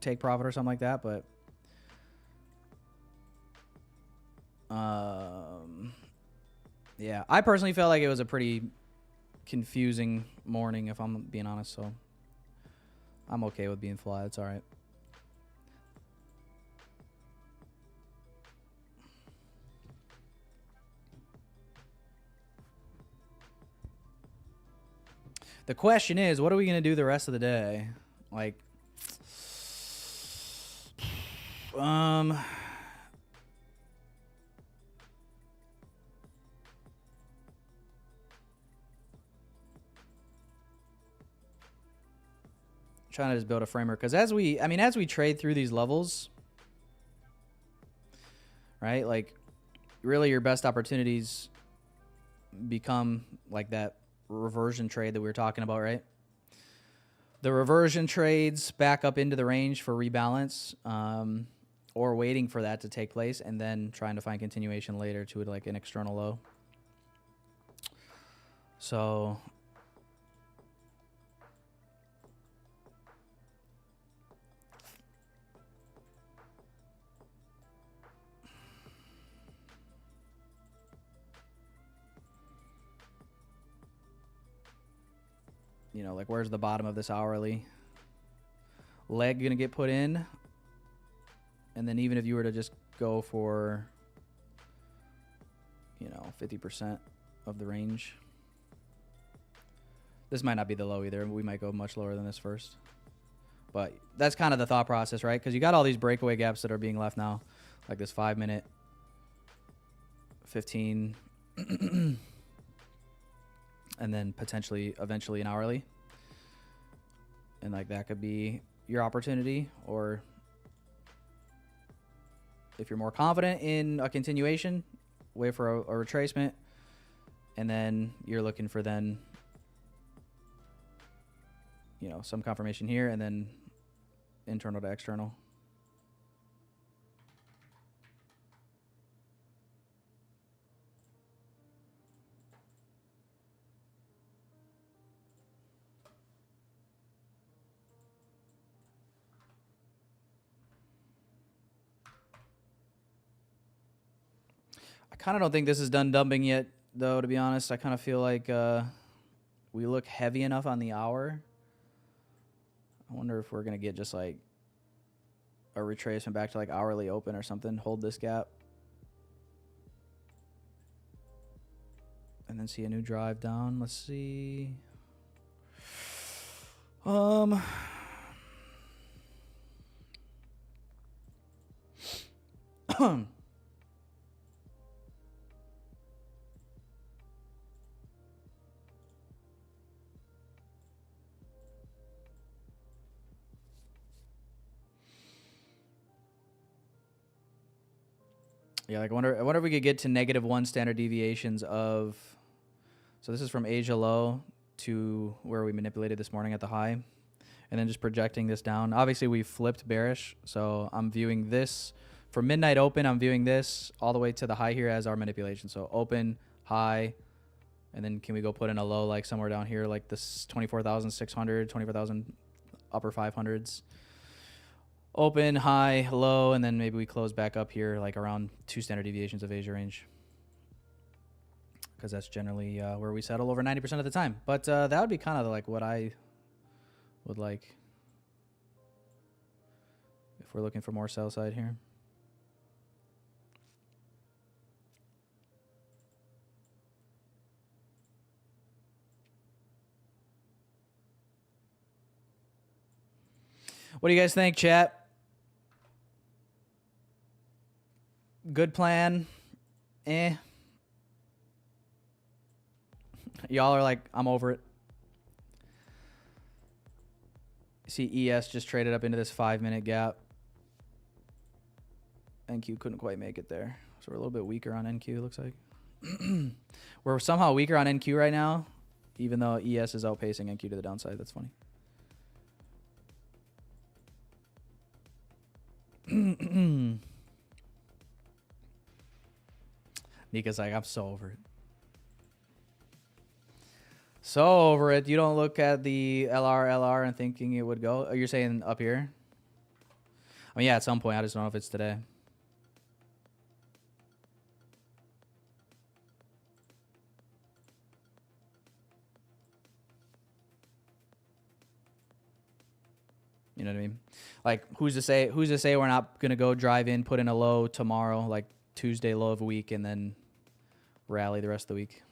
take profit or something like that. But yeah, I personally felt like it was a pretty confusing morning, if I'm being honest. So I'm okay with being flat. It's all right. The question is, what are we going to do the rest of the day? Like, trying to just build a framework, because as we trade through these levels, right? Like, really, your best opportunities become like that reversion trade that we were talking about, right? The reversion trades back up into the range for rebalance, or waiting for that to take place and then trying to find continuation later to like an external low. So you know, like, where's the bottom of this hourly leg gonna get put in? And then even if you were to just go for, you know, 50% of the range, this might not be the low either. We might go much lower than this first. But that's kind of the thought process, right? Because you got all these breakaway gaps that are being left now, like this 5 minute, 15, and then potentially eventually an hourly. And like that could be your opportunity, or if you're more confident in a continuation, wait for a retracement, and then you're looking for then, you know, some confirmation here and then internal to external. I kind of don't think this is done dumping yet, though, to be honest. I kind of feel like we look heavy enough on the hour. I wonder if we're going to get just like a retracement back to like hourly open or something. Hold this gap. And then see a new drive down. Let's see. Yeah, like I wonder if we could get to -1 standard deviations of. So this is from Asia low to where we manipulated this morning at the high, and then just projecting this down. Obviously, we flipped bearish, so I'm viewing this from midnight open. I'm viewing this all the way to the high here as our manipulation. So open, high, and then can we go put in a low like somewhere down here, like this 24,600, 24,000 upper 500s. Open, high, low, and then maybe we close back up here like around 2 standard deviations of Asia range. because that's generally where we settle over 90% of the time. But that would be kind of like what I would like if we're looking for more sell side here. What do you guys think, chat? Good plan? Eh. Y'all are like, I'm over it. See, ES just traded up into this 5-minute gap. NQ couldn't quite make it there. So we're a little bit weaker on NQ, it looks like. We're somehow weaker on NQ right now, even though ES is outpacing NQ to the downside. That's funny. Nika's like, I'm so over it. So over it. You don't look at the LR and thinking it would go. Oh, you're saying up here? I mean, yeah, at some point. I just don't know if it's today. You know what I mean? Like, who's to say we're not going to go drive in, put in a low tomorrow, like Tuesday low of a week, and then rally the rest of the week?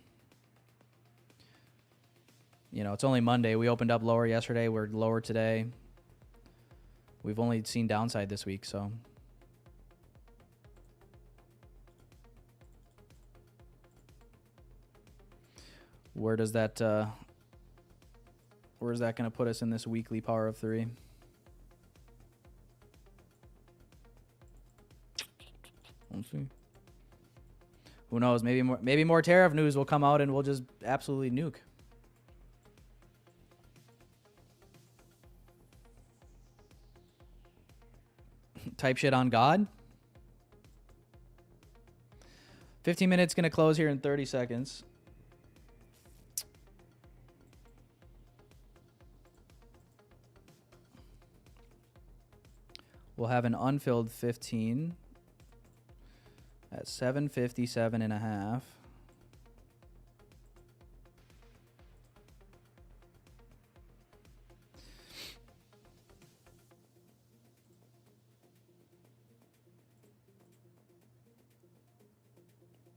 You know, it's only Monday. We opened up lower yesterday. We're lower today. We've only seen downside this week, so. Where's that going to put us in this weekly power of 3? We'll see. Who knows? Maybe more tariff news will come out and we'll just absolutely nuke. Type shit on God. 15 minutes going to close here in 30 seconds. We'll have an unfilled 15 at 757.5.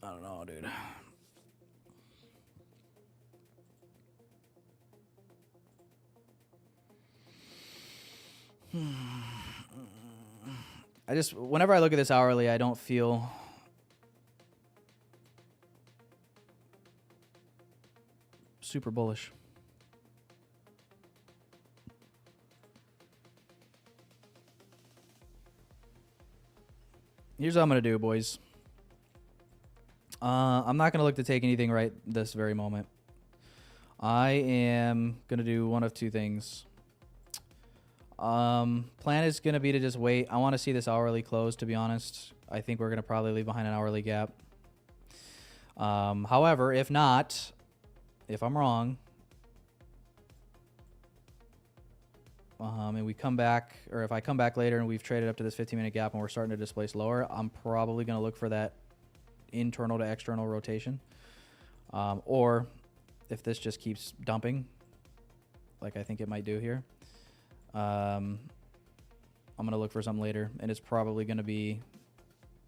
I don't know, dude. Whenever I look at this hourly, I don't feel super bullish. Here's what I'm going to do, boys. I'm not going to look to take anything right this very moment. I am going to do one of two things. Plan is going to be to just wait. I want to see this hourly close, to be honest. I think we're going to probably leave behind an hourly gap. However, if not, if I'm wrong, and we come back, or if I come back later and we've traded up to this 15-minute gap and we're starting to displace lower, I'm probably going to look for that internal to external rotation. Or if this just keeps dumping, like I think it might do here, I'm going to look for something later, and it's probably going to be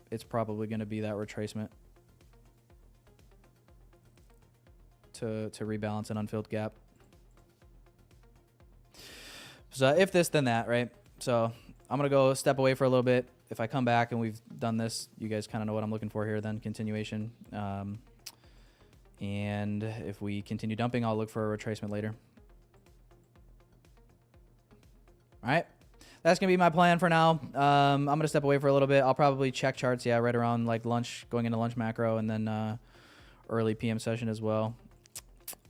that retracement to rebalance an unfilled gap. So if this, then that, right? So I'm going to go step away for a little bit. If I come back and we've done this, you guys kind of know what I'm looking for here, then continuation. And if we continue dumping, I'll look for a retracement later. All right. That's going to be my plan for now. I'm going to step away for a little bit. I'll probably check charts, yeah, right around like lunch, going into lunch macro, and then early PM session as well.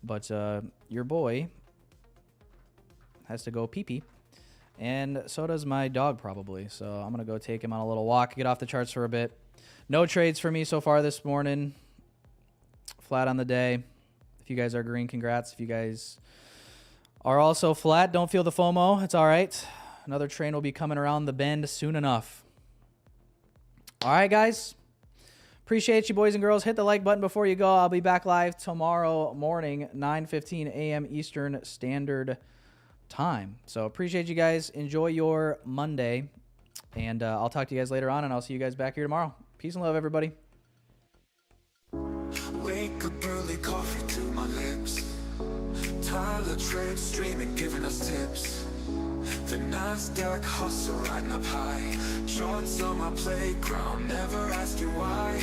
But your boy has to go pee-pee. And so does my dog probably. So I'm going to go take him on a little walk, get off the charts for a bit. No trades for me so far this morning. Flat on the day. If you guys are green, congrats. If you guys are also flat, don't feel the FOMO. It's all right. Another train will be coming around the bend soon enough. All right, guys. Appreciate you, boys and girls. Hit the like button before you go. I'll be back live tomorrow morning, 9:15 a.m. Eastern Standard Time. So appreciate you guys. Enjoy your Monday. And I'll talk to you guys later on, and I'll see you guys back here tomorrow. Peace and love, everybody. Wake up early, coffee to my lips. Tyler trade streaming, giving us tips. The NASDAQ hustle riding up high. Charts on my playground, never ask you why.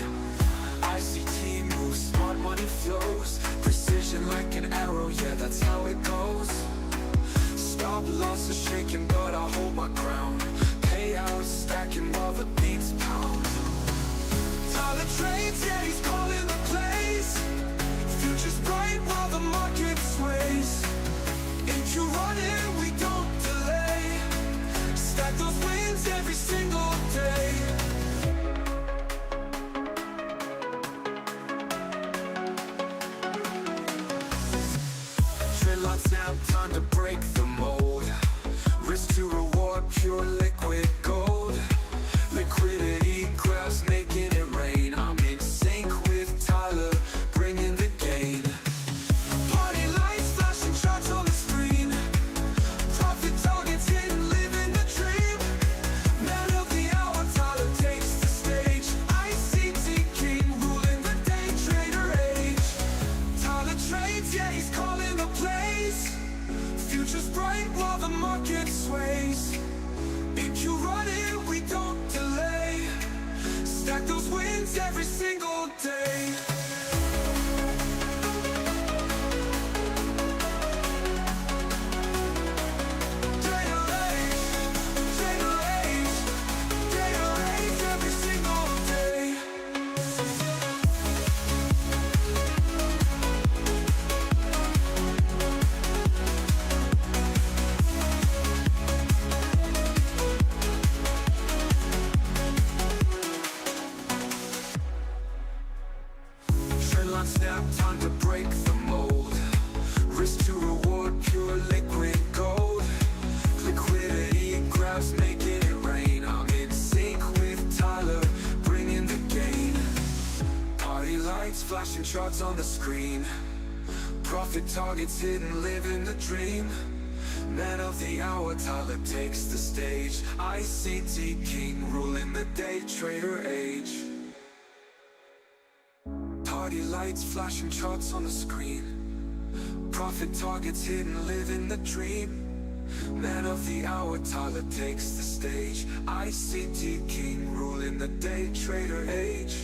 ICT moves, smart money flows. Precision like an arrow, yeah, that's how it goes. Stop loss is shaking, but I hold my ground. Payouts stacking while the beats pound. Tyler trades, yeah, he's calling the plays. Future's bright while the market sways. If you run it, we don't delay. Stack those wins every single day. Trade lots now, time to break the mold. Risk to reward, pure liquid gold. Liquidity grabs, making it rain. I'm in sync with Tyler, bringing the gain. Party lights, flashing charts on the screen. Profit targets hidden, living the dream. Man of the hour, Tyler takes the stage. ICT king, ruling the day trader age. Tyler trades, yeah, he's calling the plays. Future's bright while the market sways. If you run it, we don't delay. Stack those wins every single day. Trader age every single day. Trendline snap, time to break the mold. Risk to reward, pure liquid gold. Liquidity grabs, making it rain. I'm in sync with Tyler, bringing the gain. Party lights, flashing charts on the screen. Profit targets hidden, living the dream. Man of the hour, Tyler takes the stage. ICT king, ruling the day trader age. Party lights, flashing charts on the screen. Profit targets hidden, living the dream. Man of the hour, Tyler takes the stage. ICT king, ruling the day trader age.